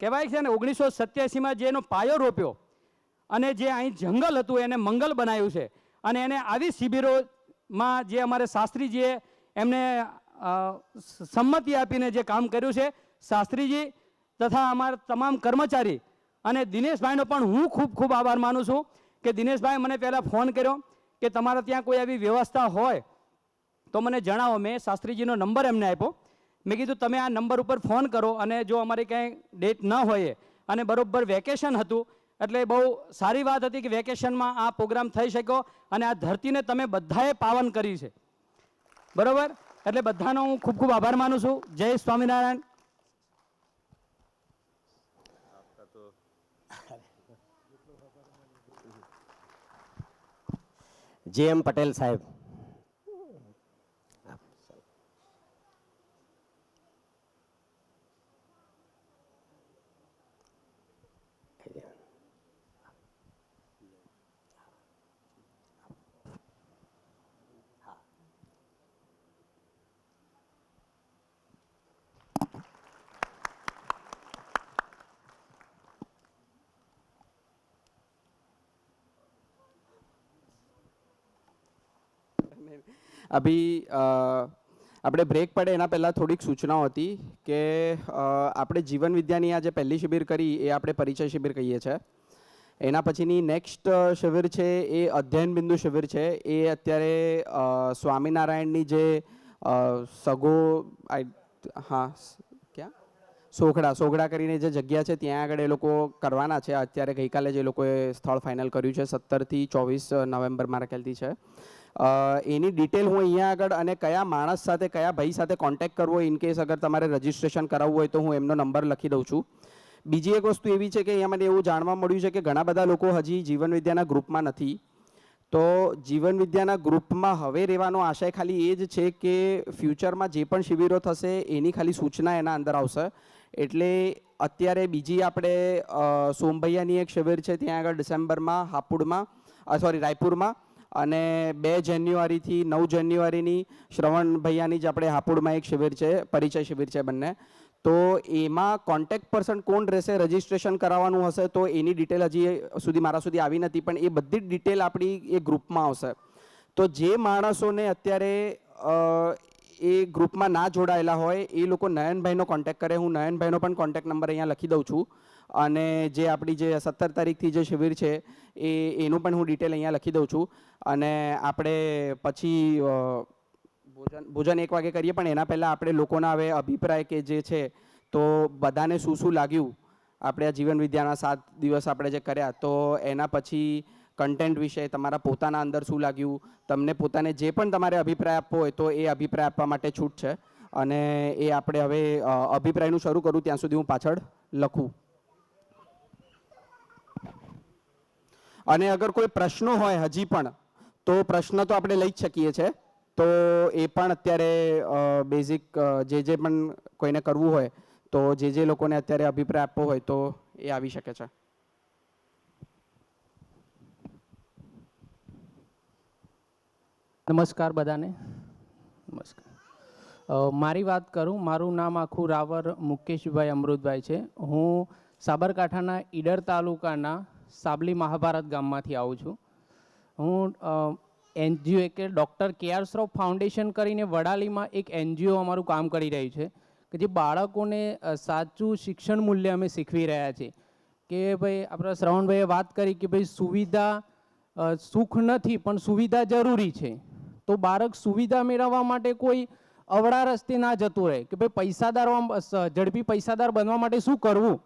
કહેવાય છે ને 1987માં જે એનો પાયો રોપ્યો અને જે અહીં જંગલ હતું એને મંગલ બનાવ્યું છે, અને એને આવી શિબિરોમાં જે અમારે શાસ્ત્રીજીએ એમને સંમતિ આપીને જે કામ કર્યું છે, શાસ્ત્રીજી તથા અમારા તમામ કર્મચારી અને દિનેશભાઈનો પણ હું ખૂબ ખૂબ આભાર માનું છું કે દિનેશભાઈ મને પહેલાં ફોન કર્યો કે તમારા ત્યાં કોઈ આવી વ્યવસ્થા હોય તો મને જણાવો. મેં શાસ્ત્રીજીનો નંબર એમને આપ્યો. મેં કીધું તમે આ નંબર ઉપર ફોન કરો, અને જો અમારી ક્યાંય ડેટ ન હોય અને બરાબર વેકેશન હતું એટલે બહુ સારી વાત હતી કે વેકેશનમાં આ પ્રોગ્રામ થઈ શક્યો અને આ ધરતીને તમે બધાએ પાવન કરી છે. બરાબર, એટલે બધાનો હું ખૂબ ખૂબ આભાર માનું છું. જય સ્વામિનારાયણ. JM પટેલ સાહેબ. અભી આપણે બ્રેક પડે એના પહેલાં થોડીક સૂચનાઓ હતી કે આપણે જીવન વિદ્યાની આ જે પહેલી શિબિર કરી એ આપણે પરિચય શિબિર કહીએ છીએ. એના પછીની નેક્સ્ટ શિબિર છે એ અધ્યયન બિંદુ શિબિર છે. એ અત્યારે સ્વામિનારાયણની જે સગો હા ક્યાં સોગડા કરીને જે જગ્યા છે ત્યાં આગળ એ લોકો કરવાના છે. અત્યારે ગઈકાલે જે લોકોએ સ્થળ ફાઇનલ કર્યું છે 17 થી 24 નવેમ્બર મારા ખ્યાલથી છે. એની ડિટેલ હું અહીંયા આગળ અને કયા માણસ સાથે કયા ભાઈ સાથે કોન્ટેક્ટ કરવો ઇન કેસ અગર તમારે રજિસ્ટ્રેશન કરાવવું હોય તો હું એમનો નંબર લખી દઉં છું. બીજી એક વસ્તુ એવી છે કે અહીંયા મને એવું જાણવા મળ્યું છે કે ઘણા બધા લોકો હજી જીવન વિદ્યાના ગ્રુપમાં નથી. તો જીવન વિદ્યાના ગ્રુપમાં હવે રહેવાનો આશય ખાલી એ જ છે કે ફ્યુચરમાં જે પણ શિબિરો થશે એની ખાલી સૂચના એના અંદર આવશે. એટલે અત્યારે બીજી આપણે સોમભૈયાની એક શિબિર છે ત્યાં આગળ ડિસેમ્બરમાં રાયપુરમાં, અને 2 જાન્યુઆરીથી 9 જાન્યુઆરીની શ્રવણ ભૈયાની જ આપણે હાપુડમાં એક શિબિર છે, પરિચય શિબિર છે બંને. તો એમાં કોન્ટેક્ટ પર્સન કોણ રહેશે, રજિસ્ટ્રેશન કરાવવાનું હશે તો એની ડિટેલ હજી સુધી મારા સુધી આવી નથી, પણ એ બધી જ ડિટેલ આપણી એ ગ્રુપમાં આવશે. તો જે માણસોને અત્યારે એ ગ્રુપમાં ના જોડાયેલા હોય એ લોકો નયનભાઈનો કોન્ટેક્ટ કરે. હું નયનભાઈનો પણ કોન્ટેક્ટ નંબર અહીંયા લખી દઉં છું, અને જે આપણી જે 17 તારીખથી જે શિબિર છે એનું પણ હું ડિટેલ અહીંયા લખી દઉં છું. અને આપણે પછી ભોજન 1 વાગે કરીએ, પણ એના પહેલાં આપણે લોકોના હવે અભિપ્રાય કે જે છે તો બધાને શું શું લાગ્યું આપણે આ જીવન વિદ્યાના 7 દિવસ આપણે જે કર્યા, તો એના પછી કન્ટેન્ટ વિશે તમારા પોતાના અંદર શું લાગ્યું, તમને પોતાને જે પણ તમારે અભિપ્રાય આપવો હોય તો એ અભિપ્રાય આપવા માટે છૂટ છે. અને એ આપણે હવે અભિપ્રાયનું શરૂ કરું ત્યાં સુધી હું પાછળ લખું. અને અગર કોઈ પ્રશ્નો હોય હજી પણ તો પ્રશ્ન તો આપણે લઈ જ શકીએ છીએ. તો એ પણ અત્યારે બેઝિક જે પણ કોઈને કરવું હોય તો જે લોકોને અત્યારે અભિપ્રાય આપવો હોય તો એ આવી શકે છે. નમસ્કાર બધાને. નમસ્કાર. મારી વાત કરું, મારું નામ આખું રાવર મુકેશભાઈ અમૃતભાઈ છે. હું સાબરકાંઠાના ઈડર તાલુકાના સાબલી મહાભારત ગામમાંથી આવું છું. હું એનજીઓ કે ડૉક્ટર કે.આર. શ્રોફ ફાઉન્ડેશન કરીને વડાલીમાં એક એનજીઓ અમારું કામ કરી રહ્યું છે કે જે બાળકોને સાચું શિક્ષણ મૂલ્ય અમે શીખવી રહ્યા છીએ. કે ભાઈ આપણા શ્રવણભાઈએ વાત કરી કે ભાઈ સુવિધા સુખ નથી પણ સુવિધા જરૂરી છે. તો બાળક સુવિધા મેળવવા માટે કોઈ અવળા રસ્તે ના જતું રહે કે ભાઈ પૈસાદાર ઝડપી પૈસાદાર બનવા માટે શું કરવું,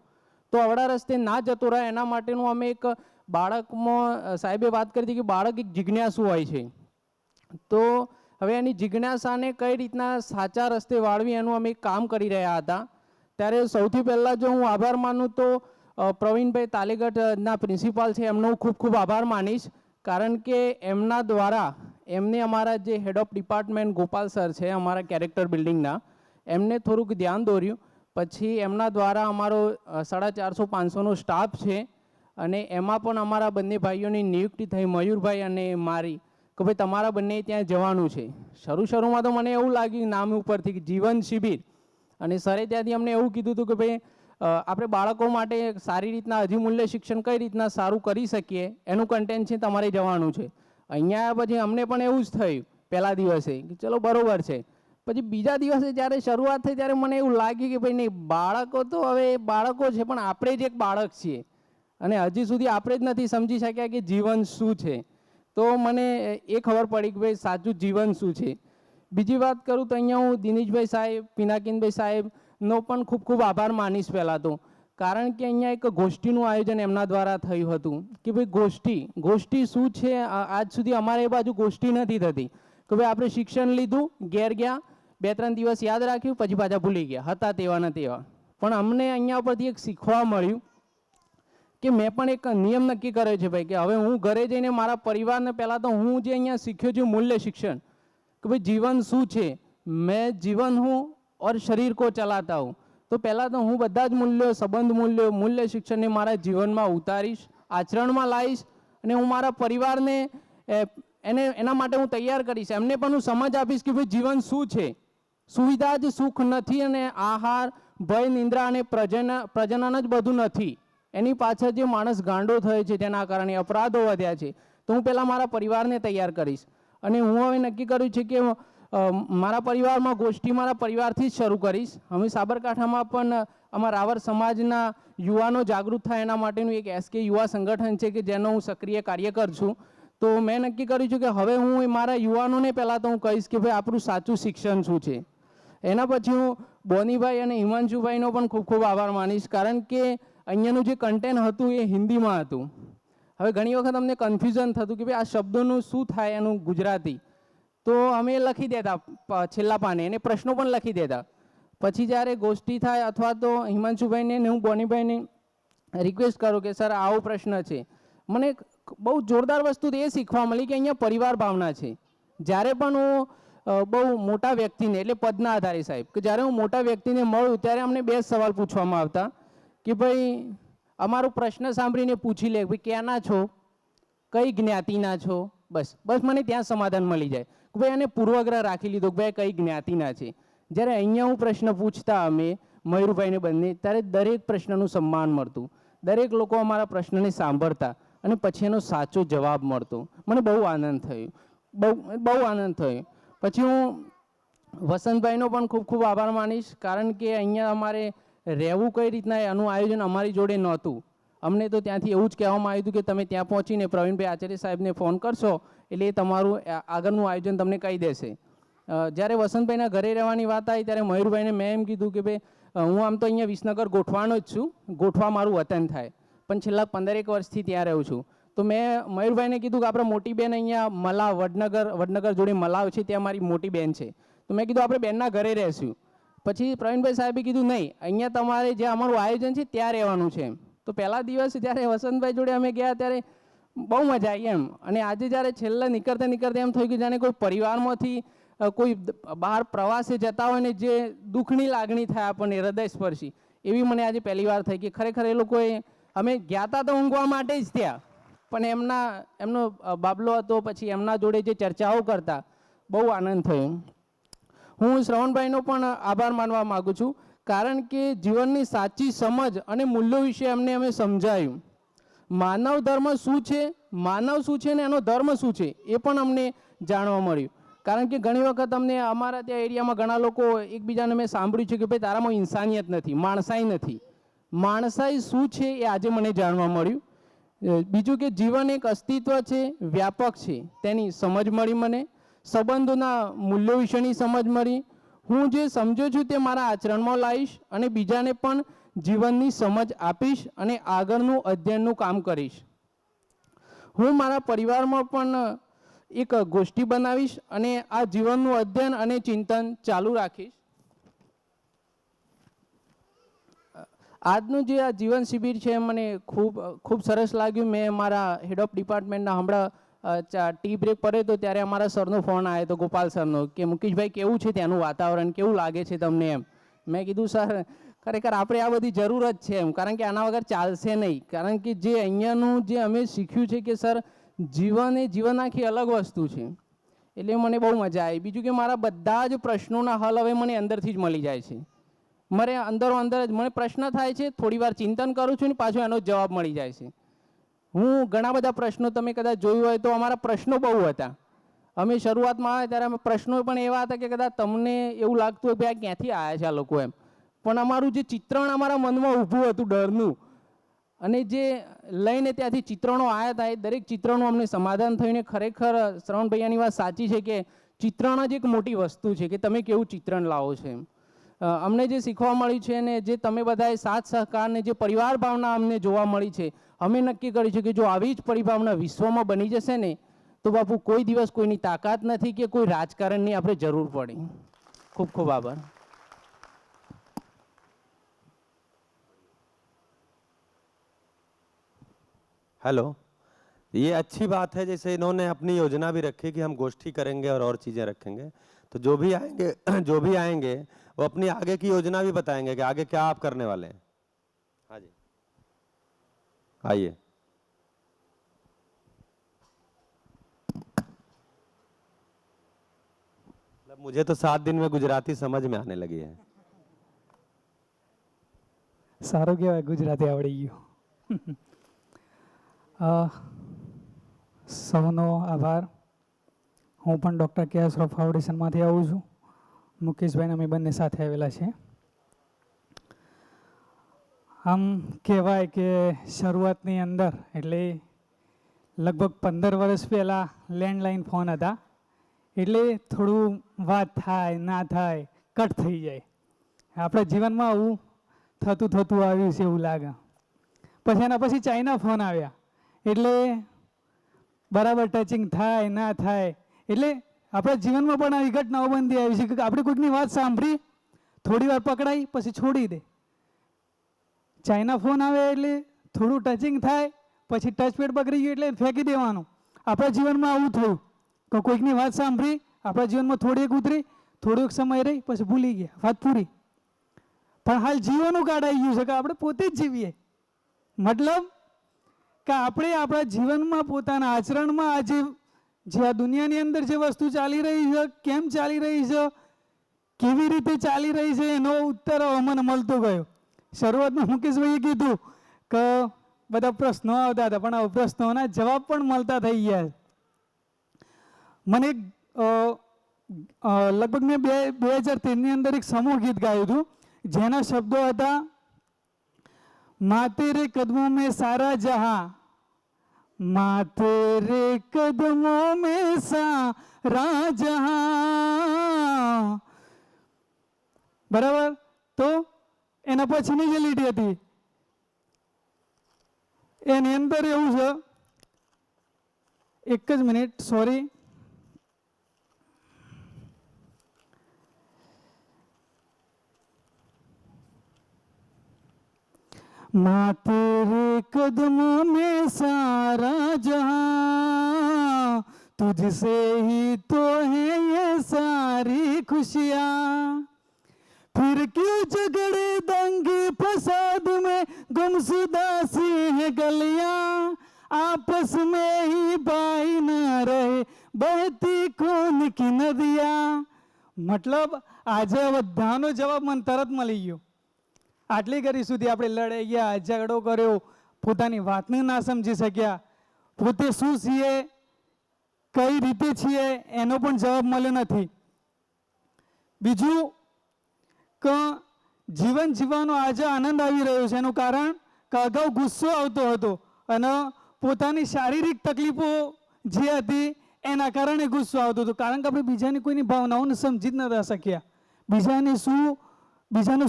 તો અવળા રસ્તે ના જતો રહે એના માટેનું અમે એક બાળકમાં સાહેબે વાત કરી હતી કે બાળક એક જિજ્ઞાસુ હોય છે. તો હવે એની જિજ્ઞાસાને કઈ રીતના સાચા રસ્તે વાળવી એનું અમે કામ કરી રહ્યા હતા. ત્યારે સૌથી પહેલાં જો હું આભાર માનું તો પ્રવીણભાઈ તાલેગઢના પ્રિન્સિપાલ છે એમનો ખૂબ ખૂબ આભાર માનીશ. કારણ કે એમના દ્વારા એમને અમારા જે head of department Gopal sir છે અમારા કેરેક્ટર બિલ્ડિંગના, એમને થોડુંક ધ્યાન દોર્યું. પછી એમના દ્વારા અમારો 450-500નો સ્ટાફ છે અને એમાં પણ અમારા બંને ભાઈઓની નિયુક્તિ થઈ, મયુરભાઈ અને મારી, કે ભાઈ તમારા બંને ત્યાં જવાનું છે. શરૂમાં તો મને એવું લાગ્યું નામ ઉપરથી કે જીવન શિબિર, અને સરે ત્યાંથી અમને એવું કીધું હતું કે ભાઈ આપણે બાળકો માટે સારી રીતના અધિમૂલ્ય શિક્ષણ કઈ રીતના સારું કરી શકીએ એનું કન્ટેન્ટ છે તમારે જવાનું છે. અહીંયા પછી અમને પણ એવું જ થયું પહેલા દિવસે કે ચલો બરાબર છે. પછી બીજા દિવસે જ્યારે શરૂઆત થઈ ત્યારે મને એવું લાગ્યું કે ભાઈ નહીં, બાળકો તો હવે બાળકો છે પણ આપણે જ એક બાળક છીએ અને હજી સુધી આપણે જ નથી સમજી શક્યા કે જીવન શું છે. તો મને એ ખબર પડી કે ભાઈ સાચું જીવન શું છે. બીજી વાત કરું તો અહીંયા હું દિનેશભાઈ સાહેબ, પિનાકીનભાઈ સાહેબનો પણ ખૂબ ખૂબ આભાર માનીશ પહેલાં તો. કારણ કે અહીંયા એક ગોષ્ઠીનું આયોજન એમના દ્વારા થયું હતું કે ભાઈ ગોષ્ઠી શું છે. આજ સુધી અમારે એ બાજુ ગોષ્ઠી નથી થતી કે ભાઈ આપણે શિક્ષણ લીધું, ઘેર ગયા, 2-3 દિવસ યાદ રાખ્યું, પછી પાછા ભૂલી ગયા, હતા તેવા ને તેવા. પણ અમને અહીંયા પરથી એક શીખવા મળ્યું કે મેં પણ એક નિયમ નક્કી કર્યો છે ભાઈ કે હવે હું ઘરે જઈને મારા પરિવારને પહેલાં તો હું જે અહીંયા શીખ્યો છું મૂલ્ય શિક્ષણ કે ભાઈ જીવન શું છે, મેં જીવન હું ઓર શરીર કો ચલાતા હું. તો પહેલાં તો હું બધા જ મૂલ્યો, સંબંધ મૂલ્યો, મૂલ્ય શિક્ષણને મારા જીવનમાં ઉતારીશ, આચરણમાં લાવીશ અને હું મારા પરિવારને એના માટે હું તૈયાર કરીશ. એમને પણ હું સમજ આપીશ કે ભાઈ જીવન શું છે. સુવિધા જ સુખ નથી અને આહાર, ભય, નિંદ્રા અને પ્રજનન જ બધું નથી. એની પાછળ જે માણસ ગાંડો થયો છે જેના કારણે અપરાધો વધ્યા છે, તો હું પહેલાં મારા પરિવારને તૈયાર કરીશ. અને હું હવે નક્કી કર્યું છે કે મારા પરિવારમાં ગોષ્ઠી મારા પરિવારથી જ શરૂ કરીશ. અમે સાબરકાંઠામાં પણ અમારા રાવર સમાજના યુવાનો જાગૃત થાય એના માટેનું એક SK યુવા સંગઠન છે કે જેનો હું સક્રિય કાર્યકર છું. તો મેં નક્કી કર્યું છે કે હવે હું મારા યુવાનોને પહેલાં તો હું કહીશ કે ભાઈ આપણું સાચું શિક્ષણ શું છે. એના પછી હું બોનીભાઈ અને હિમાંશુભાઈનો પણ ખૂબ ખૂબ આભાર માનીશ. કારણ કે અહીંયાનું જે કન્ટેન્ટ હતું એ હિન્દીમાં હતું. હવે ઘણી વખત અમને કન્ફ્યુઝન થતું કે ભાઈ આ શબ્દોનું શું થાય એનું ગુજરાતી, તો અમે લખી દેતા છેલ્લા પાને એને પ્રશ્નો પણ લખી દેતા. પછી જ્યારે ગોષ્ઠી થાય અથવા તો હિમાંશુભાઈને ને હું બોનીભાઈને રિક્વેસ્ટ કરું કે સર આવો પ્રશ્ન છે, મને બહુ જોરદાર વસ્તુ એ શીખવા મળી કે અહીંયા પરિવાર ભાવના છે. જ્યારે પણ હું બહુ મોટા વ્યક્તિને એટલે પદના આધારે સાહેબ કે જ્યારે હું મોટા વ્યક્તિને મળું ત્યારે અમને 2 સવાલ પૂછવામાં આવતા કે ભાઈ અમારો પ્રશ્ન સાંભળીને પૂછી લે ભાઈ ક્યાંના છો, કઈ જ્ઞાતિના છો, બસ મને ત્યાં સમાધાન મળી જાય કે ભાઈ એને પૂર્વગ્રહ રાખી લીધો કે ભાઈ કઈ જ્ઞાતિના છે. જ્યારે અહીંયા હું પ્રશ્ન પૂછતા અમે મયુરભાઈને બંને ત્યારે દરેક પ્રશ્નનું સન્માન મળતું, દરેક લોકો અમારા પ્રશ્નને સાંભળતા અને પછી એનો સાચો જવાબ મળતો. મને બહુ આનંદ થયો, બહુ આનંદ થયો. પછી હું વસંતભાઈનો પણ ખૂબ ખૂબ આભાર માનીશ. કારણ કે અહીંયા અમારે રહેવું કઈ રીતના એનું આયોજન અમારી જોડે નહોતું. અમને તો ત્યાંથી એવું જ કહેવામાં આવ્યું હતું કે તમે ત્યાં પહોંચીને પ્રવીણભાઈ આચાર્ય સાહેબને ફોન કરશો એટલે એ તમારું આગળનું આયોજન તમને કહી દેશે. જ્યારે વસંતભાઈના ઘરે રહેવાની વાત આવી ત્યારે મયુરભાઈને મેં એમ કીધું કે ભાઈ હું આમ તો અહીંયા વિસનગર ગોઠવાનો જ છું, ગોઠવા મારું વતન થાય, પણ છેલ્લા 15 વર્ષથી ત્યાં રહું છું. તો મેં મયુરભાઈને કીધું કે આપણે મોટી બેન અહીંયા મલાવ વડનગર જોડે મલાવ છે ત્યાં મારી મોટી બેન છે, તો મેં કીધું આપણે બેનના ઘરે રહેશું. પછી પ્રવીણભાઈ સાહેબે કીધું નહીં, અહીંયા તમારે જે અમારું આયોજન છે ત્યાં રહેવાનું છે. તો પહેલા દિવસ જ્યારે વસંતભાઈ જોડે અમે ગયા ત્યારે બહુ મજા આવી એમ. અને આજે જ્યારે છેલ્લે નીકળતા એમ થયું કે જાણે કોઈ પરિવારમાંથી કોઈ બહાર પ્રવાસે જતા હોય ને જે દુઃખની લાગણી થાય આપણને હૃદયસ્પર્શી, એવી મને આજે પહેલી વાર થઈ કે ખરેખર એ લોકોએ, અમે ગયા હતા તો ઊંઘવા માટે જ ત્યાં, પણ એમનો બાબલો હતો, પછી એમના જોડે જે ચર્ચાઓ કરતા બહુ આનંદ થયો. હું શ્રવણભાઈનો પણ આભાર માનવા માગું છું, કારણ કે જીવનની સાચી સમજ અને મૂલ્યો વિશે અમને અમે સમજાયું. માનવ ધર્મ શું છે, માનવ શું છે ને એનો ધર્મ શું છે એ પણ અમને જાણવા મળ્યું. કારણ કે ઘણી વખત અમને અમારા ત્યાં એરિયામાં ઘણા લોકો એકબીજાને મેં સાંભળ્યું છે કે ભાઈ તારામાં ઇન્સાનિયત નથી, માણસાઈ નથી. માણસાઈ શું છે એ આજે મને જાણવા મળ્યું. બીજું કે જીવન એક અસ્તિત્વ છે, વ્યાપક છે, તેની સમજ મળી મને. સંબંધોના મૂલ્યો વિશેની સમજ મળી. હું જે સમજ્યો છું તે મારા આચરણમાં લાવીશ અને બીજાને પણ જીવનની સમજ આપીશ અને આગળનું અધ્યયનનું કામ કરીશ. હું મારા પરિવારમાં પણ એક ગોષ્ઠી બનાવીશ અને આ જીવનનું અધ્યયન અને ચિંતન ચાલુ રાખીશ. આજનું જે આ જીવન શિબિર છે મને ખૂબ સરસ લાગ્યું. મેં મારા હેડ ઓફ ડિપાર્ટમેન્ટના હમણાં ટી બ્રેક પડે તો ત્યારે અમારા સરનો ફોન આવ્યો હતો, ગોપાલ સરનો, કે મુકેશભાઈ કેવું છે ત્યાંનું વાતાવરણ, કેવું લાગે છે તમને એમ. મેં કીધું સર ખરેખર આપણે આ બધી જરૂરત છે એમ, કારણ કે આના વગર ચાલશે નહીં. કારણ કે જે અહીંયાનું જે અમે શીખ્યું છે કે સર જીવન એ જીવન આખી અલગ વસ્તુ છે, એટલે મને બહુ મજા આવી. બીજું કે મારા બધા જ પ્રશ્નોના હલ હવે મને અંદરથી જ મળી જાય છે. મારે અંદરો અંદર જ મને પ્રશ્ન થાય છે, થોડી વાર ચિંતન કરું છું ને પાછો એનો જવાબ મળી જાય છે. હું ઘણા બધા પ્રશ્નો, તમે કદાચ જોયું હોય તો અમારા પ્રશ્નો બહુ હતા. અમે શરૂઆતમાં આવ્યા ત્યારે અમે પ્રશ્નો પણ એવા હતા કે કદાચ તમને એવું લાગતું હોય કે આ ક્યાંથી આવ્યા છે આ લોકો એમ, પણ અમારું જે ચિત્રણ અમારા મનમાં ઊભું હતું ડરનું, અને જે લઈને ત્યાંથી ચિત્રણો આવ્યા હતા એ દરેક ચિત્રણનું અમને સમાધાન થઈને ખરેખર શ્રવણભૈયાની વાત સાચી છે કે ચિત્રણ જ એક મોટી વસ્તુ છે કે તમે કેવું ચિત્રણ લાવો છો એમ. અમને જે શીખવા મળ્યું છે ને જે તમે બધાએ સાથ સહકાર ને જે પરિવાર ભાવના અમને જોવા મળી છે, અમે નક્કી કર્યું છે કે જો આવી જ પરિભાવના વિશ્વમાં બની જશે ને તો બાપુ કોઈ દિવસ કોઈની તાકાત નથી કે કોઈ રાજકારણની આપણે જરૂર પડે. ખૂબ ખૂબ આભાર. हेलो, ये अच्छी बात है, जैसे इन्होंने अपनी योजना भी रखी कि हम गोष्ठी करेंगे और चीज़ें रखेंगे, तो जो भी आएंगे वो अपनी आगे की योजना भी बताएंगे कि आगे क्या आप करने वाले हैं. हाँ जी, आइए. मतलब मुझे तो 7 दिन में गुजराती समझ में आने लगी है. સારું કહેવાય ગુજરાતી આવડી ગયું. સૌનો આભાર. હું પણ ડૉક્ટર કે એસ શ્રોફ ફાઉન્ડેશનમાંથી આવું છું. મુકેશભાઈને અમે બંને સાથે આવેલા છે. આમ કહેવાય કે શરૂઆતની અંદર એટલે લગભગ 15 વર્ષ પહેલાં લેન્ડલાઇન ફોન હતા, એટલે થોડું વાત થાય ના થાય કટ થઈ જાય. આપણા જીવનમાં આવું થતું આવ્યું છે એવું લાગે. પછી એના પછી ચાઇના ફોન આવ્યા, એટલે બરાબર ટચિંગ થાય ના થાય, એટલે આપણા જીવનમાં પણ આવી ઘટનાઓ બનતી આવી છે કે આપણે કોઈકની વાત સાંભળી, થોડી વાર પકડાઈ પછી છોડી દે. ચાઇના ફોન આવે એટલે થોડું ટચિંગ થાય પછી ટચપેડ પકડી ગયું એટલે ફેંકી દેવાનું. આપણા જીવનમાં આવું થયું તો કોઈકની વાત સાંભળી, આપણા જીવનમાં થોડીક ઉતરી, થોડોક સમય રહી પછી ભૂલી ગયા, વાત પૂરી. પણ હાલ જીવવાનું કાર્ડ આવી ગયું છે કે આપણે પોતે જ જીવીએ. મતલબ કે આપણે આપણા જીવનમાં પોતાના આચરણમાં આજે જે આ દુનિયાની અંદર જે વસ્તુ ચાલી રહી છે, કેમ ચાલી રહી છે, કેવી રીતે ચાલી રહી છે, એનો ઉત્તર અમને મળતો ગયો. શરૂઆતમાં મુકેશભાઈએ કીધું કે બધા પ્રશ્નો આવતા હતા, પણ આ પ્રશ્નોના જવાબ પણ મળતા થઈ ગયા. મને લગભગ મેં 2013ની અંદર એક સમૂહ ગીત ગાયું હતું જેના શબ્દો હતા, माँ तेरे कदमों में सारा जहां, माँ तेरे कदमों में सारा जहां. બરાબર. તો એના પછીની જે લીટી હતી એની અંદર એવું છે, એક જ મિનિટ, સોરી, माँ तेरे कदमों में सारा जहां, तुझसे ही तो है ये सारी खुशियाँ। फिर क्यों झगड़े दंगे फसाद में गुमशुदा सी है गलियां, आपस में ही बाई न रहे बहती खून की नदियां। मतलब આજે બધાનો જવાબ મને તરત મળી ગયો. આટલી ઘડી સુધી આપણે લડાઈ ગયા, ઝઘડો કર્યો, પોતાની વાતને ના સમજી શક્યા, પોતે શું છીએ, કઈ રીતે છીએ એનો પણ જવાબ મળ્યો નથી. બીજું કે જીવન જીવવાનો આજે આનંદ આવી રહ્યો છે એનું કારણ કે અગાઉ ગુસ્સો આવતો હતો અને પોતાની શારીરિક તકલીફો જે હતી એના કારણે ગુસ્સો આવતો હતો, કારણ કે આપણે બીજાની કોઈની ભાવનાઓને સમજી જ નતા શક્યા. બીજાનું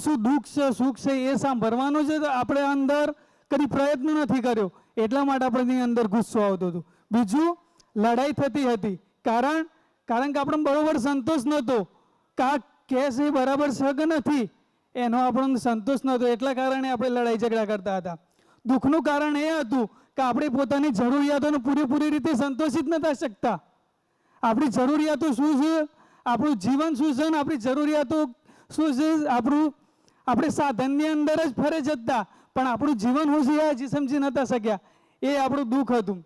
શું દુઃખ છે સુખ છે એ સાંભળવાનો છે તો આપણે અંદર કદી પ્રયત્ન નથી કર્યો, એટલા માટે આપણને અંદર ગુસ્સો આવતો હતો. બીજું લડાઈ થતી હતી કારણ કે આપણને બરોબર સંતોષ નહોતો કે આ કેસ એ બરાબર છે કે નથી એનો આપણને સંતોષ નહોતો, એટલા કારણે આપણે લડાઈ ઝઘડા કરતા હતા. દુઃખનું કારણ એ હતું કે આપણે પોતાની જરૂરિયાતોને પૂરેપૂરી રીતે સંતોષી જ નતા શકતા. આપણી જરૂરિયાતો શું છે, આપણું જીવન શું છે, આપણી જરૂરિયાતો શું છે, આપણે સાધનની અંદર જ ફરે જતા પણ આપણું જીવન શું છે એ હજી સમજી નતા શક્યા. એ આપણું દુઃખ હતું.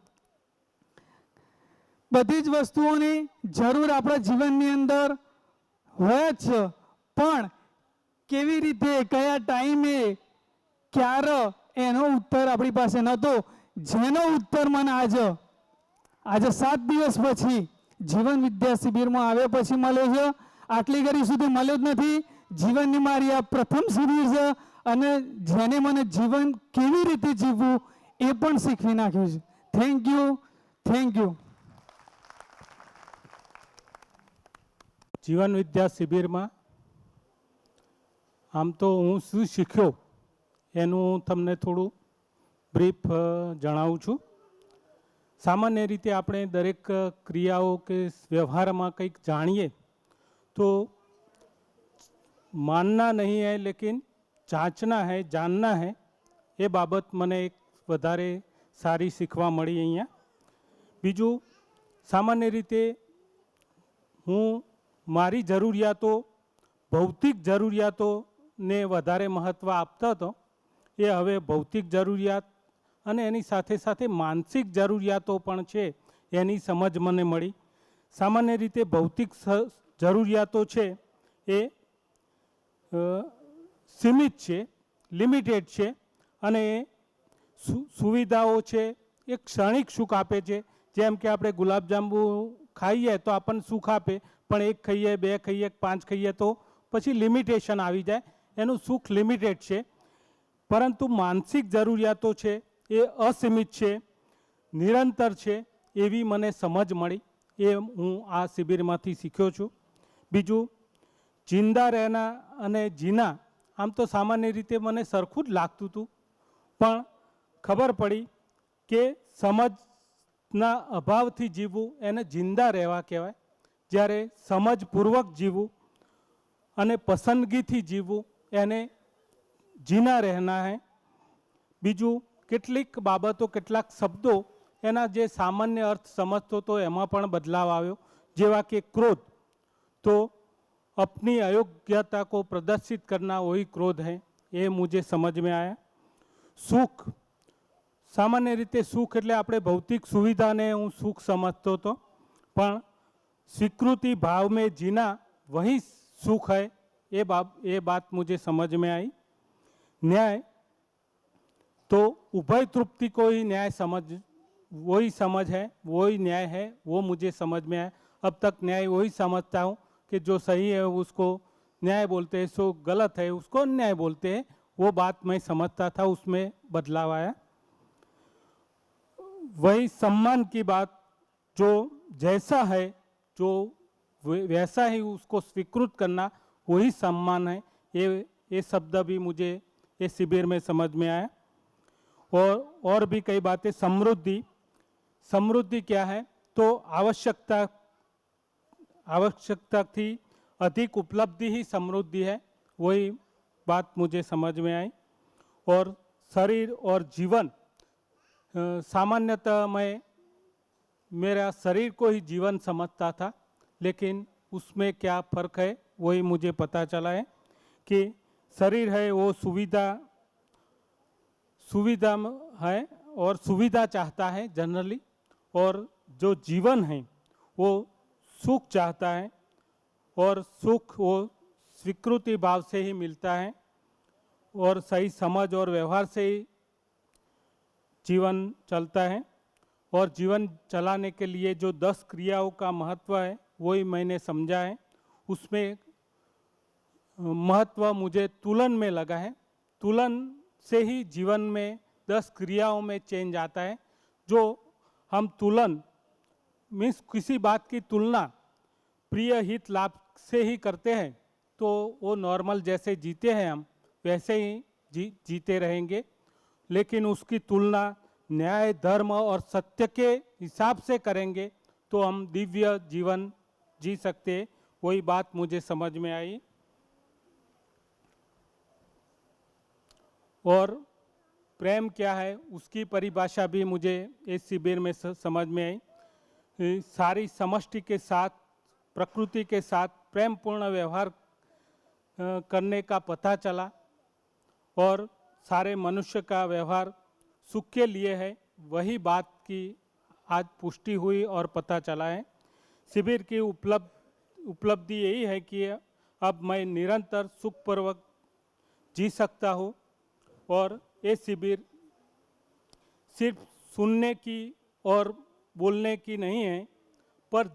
બધી જ વસ્તુઓની જરૂર આપણા જીવનની અંદર હોય જ છે, પણ કેવી રીતે કયા ટાઈમે ક્યારે એનો ઉત્તર આપણી પાસે નહોતો, જેનો ઉત્તર મને આજે 7 દિવસ પછી જીવન વિદ્યા શિબિરમાં આવ્યા પછી મળ્યો છે. આટલી ઘડી સુધી મળ્યો જ નથી. જીવનની મારી આ પ્રથમ શિબિર છે અને જેને મને જીવન કેવી રીતે જીવવું એ પણ શીખવી નાખ્યું છે. Thank you, thank you. જીવન વિદ્યા શિબિરમાં આમ તો હું શું શીખ્યો એનું તમને થોડું બ્રીફ જણાવું છું. સામાન્ય રીતે આપણે દરેક ક્રિયાઓ કે વ્યવહારમાં કંઈક જાણીએ તો માનના નહીં હૈ લેકિન જાંચના હૈ, જાનના હૈ, એ બાબત મને એક વધારે સારી શીખવા મળી અહીંયા. બીજું, સામાન્ય રીતે હું મારી જરૂરિયાતો, ભૌતિક જરૂરિયાતોને વધારે મહત્ત્વ આપતો હતો, એ હવે ભૌતિક જરૂરિયાત અને એની સાથે સાથે માનસિક જરૂરિયાતો પણ છે એની સમજ મને મળી. સામાન્ય રીતે ભૌતિક જરૂરિયાતો છે એ સીમિત છે, લિમિટેડ છે અને સુવિધાઓ છે એ ક્ષણિક સુખ આપે છે. જેમ કે આપણે ગુલાબજાંબુ ખાઈએ તો આપણને સુખ આપે, પણ 1 ખાઈએ, 2 ખાઈએ, 5 ખાઈએ તો પછી લિમિટેશન આવી જાય, એનું સુખ લિમિટેડ છે. પરંતુ માનસિક જરૂરિયાતો છે એ અસીમિત છે, નિરંતર છે, એવી મને સમજ મળી. એ હું આ શિબિરમાંથી શીખ્યો છું. બીજું, જિંદા રહેના અને જીના આમ તો સામાન્ય રીતે મને સરખું જ લાગતું હતું, પણ ખબર પડી કે સમજના અભાવથી જીવવું એને જિંદા રહેવા કહેવાય, જ્યારે સમજપૂર્વક જીવવું અને પસંદગીથી જીવવું એને જીના રહેના હૈ. બીજું, કેટલીક બાબતો, કેટલાક શબ્દો એના જે સામાન્ય અર્થ સમજતો તો એમાં પણ બદલાવ આવ્યો. જેવા કે ક્રોધ, તો अपनी अयोग्यता को प्रदर्शित करना वही क्रोध है, ये मुझे समझ में आया. सुख, सामान्य रीते सुख એટલે આપણે ભૌતિક સુવિધાને હું સુખ સમજતો હતો, પણ स्वीकृति भाव में जीना वही सुख है, ये बात मुझे समझ में आई. न्याय, तो उभय तृप्ति को ही न्याय वही समझ है, वही न्याय है, वो मुझे समझ में आया. अब तक न्याय वही समझता हूँ कि जो सही है उसको न्याय बोलते हैं, जो गलत है उसको अन्याय बोलते हैं. वो बात मैं समझता था, उसमें बदलाव आया. वही सम्मान की बात, जो जैसा है जो वैसा ही उसको स्वीकृत करना वही सम्मान है, ये शब्द भी मुझे ये शिविर में समझ में आया. और भी कई बातें. समृद्धि, समृद्धि क्या है, तो आवश्यकता थी अधिक उपलब्धि ही समृद्धि है, वही बात मुझे समझ में आई. और शरीर और जीवन, सामान्यतः मैं मेरा शरीर को ही जीवन समझता था, लेकिन उसमें क्या फ़र्क है वही मुझे पता चला है कि शरीर है वो सुविधा है और सुविधा चाहता है जनरली, और जो जीवन है वो सुख चाहता है, और सुख वो स्वीकृति भाव से ही मिलता है और सही समझ और व्यवहार से ही जीवन चलता है। और जीवन चलाने के लिए जो 10 क्रियाओं का महत्व है वही मैंने समझा है। उसमें महत्व मुझे तुलन में लगा है। तुलन से ही जीवन में 10 क्रियाओं में चेंज आता है। जो हम तुलन मीन्स किसी बात की तुलना प्रिय हित लाभ से ही करते हैं, तो वो नॉर्मल जैसे जीते हैं हम वैसे ही जीते रहेंगे। लेकिन उसकी तुलना न्याय, धर्म और सत्य के हिसाब से करेंगे तो हम दिव्य जीवन जी सकते हैं। वही बात मुझे समझ में आई। और प्रेम क्या है उसकी परिभाषा भी मुझे इस शिविर में समझ में आई। सारी समष्टि के साथ, प्रकृति के साथ प्रेमपूर्ण व्यवहार करने का पता चला, और सारे मनुष्य का व्यवहार सुख के लिए है, वही बात की आज पुष्टि हुई और पता चला है। शिविर की उपलब्धि यही है कि अब मैं निरंतर सुखपूर्वक जी सकता हूँ, और ये शिविर सिर्फ सुनने की और बोलने की नहीं है, पर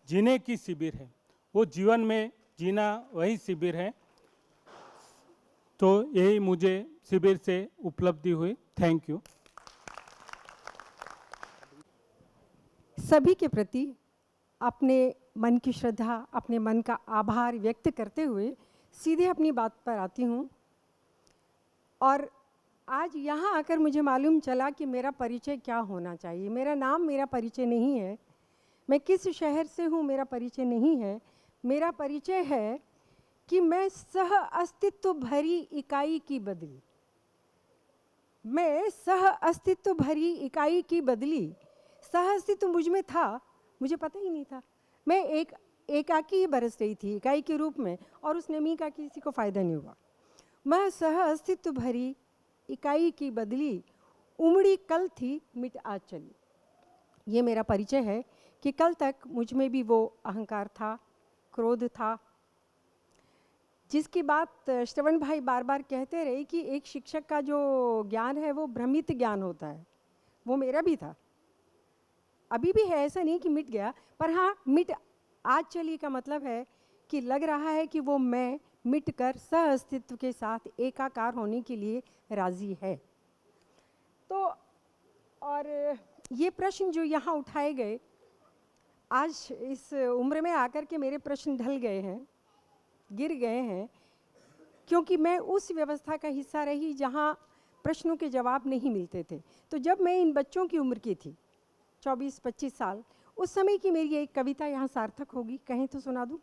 जीने की शिविर है। वो जीवन में जीना वही शिविर है। तो यही मुझे शिविर से उपलब्धि हुई। Thank you. सभी के प्रति अपने मन की श्रद्धा, अपने मन का आभार व्यक्त करते हुए सीधे अपनी बात पर आती हूँ। और आज यहाँ आकर मुझे मालूम चला कि मेरा परिचय क्या होना चाहिए। मेरा नाम मेरा परिचय नहीं है, मैं किस शहर से हूँ मेरा परिचय नहीं है। मेरा परिचय है कि मैं सह अस्तित्व भरी इकाई की बदली, मैं सह अस्तित्व भरी इकाई की बदली। सह अस्तित्व मुझ में था, मुझे पता ही नहीं था। मैं एकाकी ही बरस रही थी इकाई के रूप में, और उस नमी का किसी को फ़ायदा नहीं हुआ। मैं सह अस्तित्व भरी इकाई की बदली, उमड़ी कल थी मिट आज चली। ये मेरा परिचय है कि कल तक मुझ में भी वो अहंकार था, क्रोध था, जिसकी बात श्रवण भाई बार बार कहते रहे कि एक शिक्षक का जो ज्ञान है वो भ्रमित ज्ञान होता है। वो मेरा भी था, अभी भी है, ऐसा नहीं कि मिट गया। पर हाँ, मिट आज चली का मतलब है कि लग रहा है कि वो मैं मिट कर सह अस्तित्व के साथ एकाकार होने के लिए राजी है। तो और ये प्रश्न जो यहाँ उठाए गए, आज इस उम्र में आकर के मेरे प्रश्न ढल गए हैं, गिर गए हैं, क्योंकि मैं उस व्यवस्था का हिस्सा रही जहाँ प्रश्नों के जवाब नहीं मिलते थे। तो जब मैं इन बच्चों की उम्र की थी, 24-25 साल, उस समय की मेरी एक कविता यहाँ सार्थक होगी, कहें तो सुना दूँ।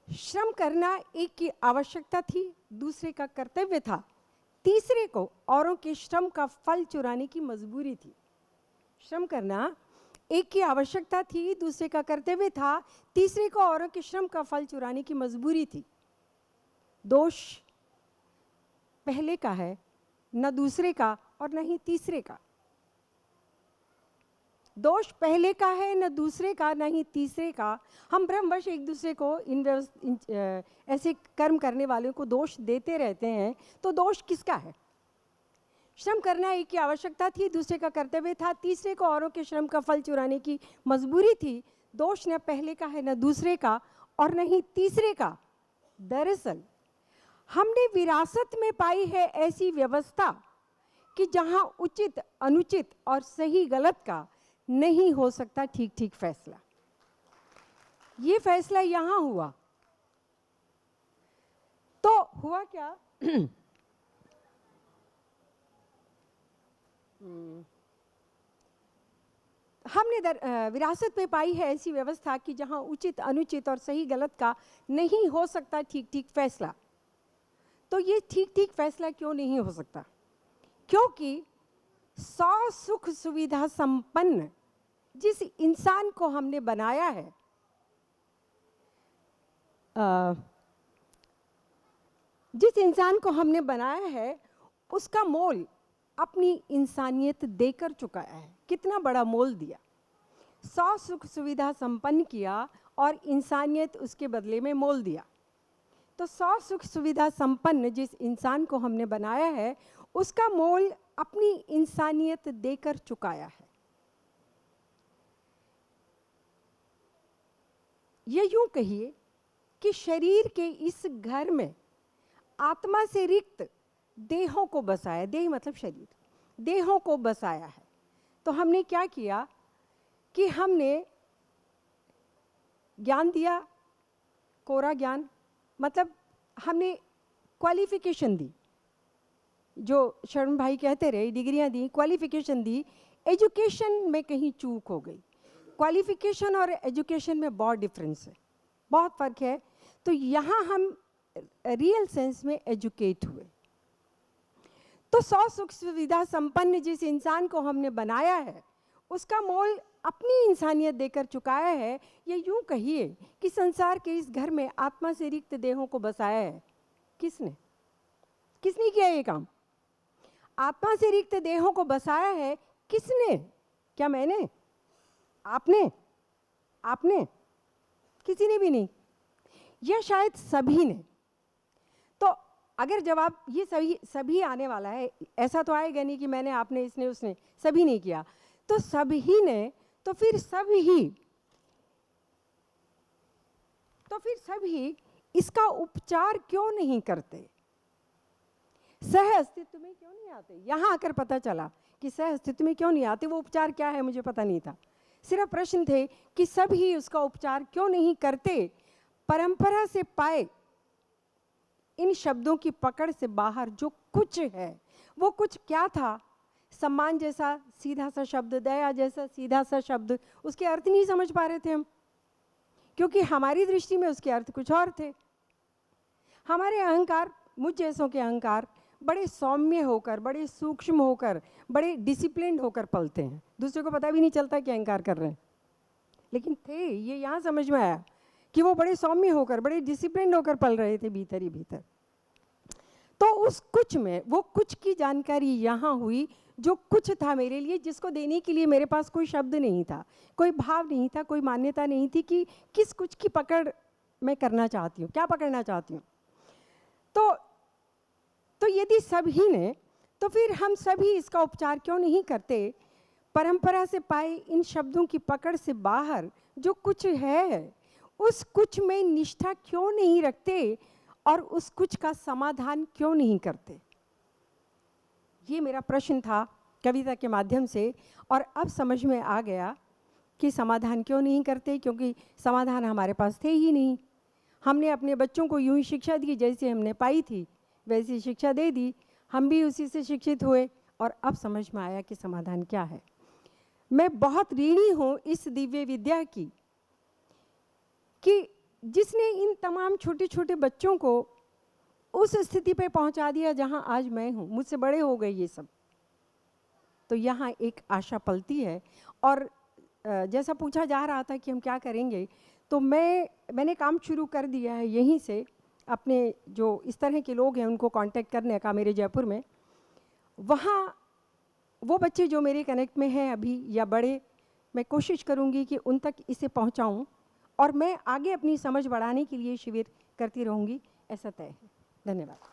श्रम करना एक की आवश्यकता थी, दूसरे का कर्तव्य था, तीसरे को औरों के श्रम का फल चुराने की मजबूरी थी। श्रम करना एक की आवश्यकता थी, दूसरे का कर्तव्य था, तीसरे को औरों के श्रम का फल चुराने की मजबूरी थी। दोष पहले का है, न दूसरे का और न ही तीसरे का। दोष पहले का है, न दूसरे का, न ही तीसरे का। हम भ्रमवश एक दूसरे को ऐसे कर्म करने वालों को दोष देते रहते हैं। तो दोष किसका है? श्रम करना एक की आवश्यकता थी, दूसरे का कर्तव्य था, तीसरे को औरों के श्रम का फल चुराने की मजबूरी थी। दोष न पहले का है, न दूसरे का और न ही तीसरे का। दरअसल हमने विरासत में पाई है ऐसी व्यवस्था कि जहां उचित, अनुचित और सही गलत का नहीं हो सकता ठीक ठीक फैसला। ये फैसला यहां हुआ। तो हुआ क्या? हमने विरासत में पाई है ऐसी व्यवस्था कि जहां उचित, अनुचित और सही गलत का नहीं हो सकता ठीक ठीक फैसला। तो ये ठीक ठीक फैसला क्यों नहीं हो सकता? क्योंकि 100 सुख सुविधा संपन्न जिस इंसान को हमने बनाया है, जिस इंसान को हमने बनाया है, उसका मोल अपनी इंसानियत देकर चुकाया है। कितना बड़ा मोल दिया, 100 सुख सुविधा संपन्न किया और इंसानियत उसके बदले में मोल दिया। तो 100 सुख सुविधा संपन्न जिस इंसान को हमने बनाया है, उसका मोल अपनी इंसानियत देकर चुकाया है। ये यूं कहिए कि शरीर के इस घर में आत्मा से रिक्त देहों को बसाया, देह मतलब शरीर, देहों को बसाया है। तो हमने क्या किया कि हमने ज्ञान दिया, कोरा ज्ञान, मतलब हमने क्वालिफिकेशन दी, जो शरण भाई कहते रहे, डिग्रियां दी, क्वालिफिकेशन दी। एजुकेशन में कहीं चूक हो गई। क्वालिफिकेशन और एजुकेशन में बहुत डिफरेंस है, बहुत फ़र्क है। तो यहाँ हम रियल सेंस में एजुकेट हुए। तो 100 सुख सुविधा संपन्न जिस इंसान को हमने बनाया है, उसका मोल अपनी इंसानियत देकर चुकाया है। ये यूं कहिए कि संसार के इस घर में आत्मा से रिक्त देहों को बसाया है। किसने किसने किया ये काम? आत्मा से रिक्त देहों को बसाया है किसने? क्या मैंने? आपने? आपने? किसी ने भी नहीं, या शायद सभी ने। तो अगर जवाब ये सभी आने वाला है, ऐसा तो आएगा नहीं कि मैंने, आपने, इसने, उसने, सभी ने किया। तो सभी ने, तो फिर सभी इसका उपचार क्यों नहीं करते? सह अस्तित्व में क्यों नहीं आते? यहाँ आकर पता चला कि सह अस्तित्व में क्यों नहीं आते। वो उपचार क्या है मुझे पता नहीं था। सिर्फ प्रश्न थे कि सभी उसका उपचार क्यों नहीं करते। परंपरा से पाए इन शब्दों की पकड़ से बाहर जो कुछ है, वो कुछ क्या था? सम्मान जैसा सीधा सा शब्द, दया जैसा सीधा सा शब्द, उसके अर्थ नहीं समझ पा रहे थे हम, क्योंकि हमारी दृष्टि में उसके अर्थ कुछ और थे। हमारे अहंकार, मुझ जैसों के अहंकार बड़े सौम्य होकर, बड़े सूक्ष्म होकर, बड़े डिसिप्लिन्ड होकर पलते हैं। दूसरे को पता भी नहीं चलता कि अहंकार कर रहे हैं, लेकिन थे, ये यहाँ समझ में आया कि वो बड़े सौम्य होकर, बड़े डिसिप्लिन्ड होकर पल रहे थे भीतर ही भीतर। तो उस कुछ में, वो कुछ की जानकारी यहाँ हुई, जो कुछ था मेरे लिए, जिसको देने के लिए मेरे पास कोई शब्द नहीं था, कोई भाव नहीं था, कोई मान्यता नहीं थी कि किस कुछ की पकड़ मैं करना चाहती हूँ, क्या पकड़ना चाहती हूँ। तो यदि सभी ने, तो फिर हम सभी इसका उपचार क्यों नहीं करते? परंपरा से पाए इन शब्दों की पकड़ से बाहर जो कुछ है, उस कुछ में निष्ठा क्यों नहीं रखते और उस कुछ का समाधान क्यों नहीं करते? ये मेरा प्रश्न था कविता के माध्यम से, और अब समझ में आ गया कि समाधान क्यों नहीं करते, क्योंकि समाधान हमारे पास थे ही नहीं। हमने अपने बच्चों को यूं ही शिक्षा दी, जैसे हमने पाई थी वैसी शिक्षा दे दी, हम भी उसी से शिक्षित हुए, और अब समझ में आया कि समाधान क्या है। मैं बहुत ऋणी हूँ इस दिव्य विद्या की, कि जिसने इन तमाम छोटे छोटे बच्चों को उस स्थिति पे पहुंचा दिया जहां आज मैं हूं। मुझसे बड़े हो गए ये सब, तो यहाँ एक आशा पलती है। और जैसा पूछा जा रहा था कि हम क्या करेंगे, तो मैंने काम शुरू कर दिया है यहीं से, अपने जो इस तरह के लोग हैं उनको कांटेक्ट करने का मेरे जयपुर में। वहाँ वो बच्चे जो मेरे कनेक्ट में हैं अभी या बड़े, मैं कोशिश करूँगी कि उन तक इसे पहुँचाऊँ, और मैं आगे अपनी समझ बढ़ाने के लिए शिविर करती रहूँगी, ऐसा तय है। धन्यवाद।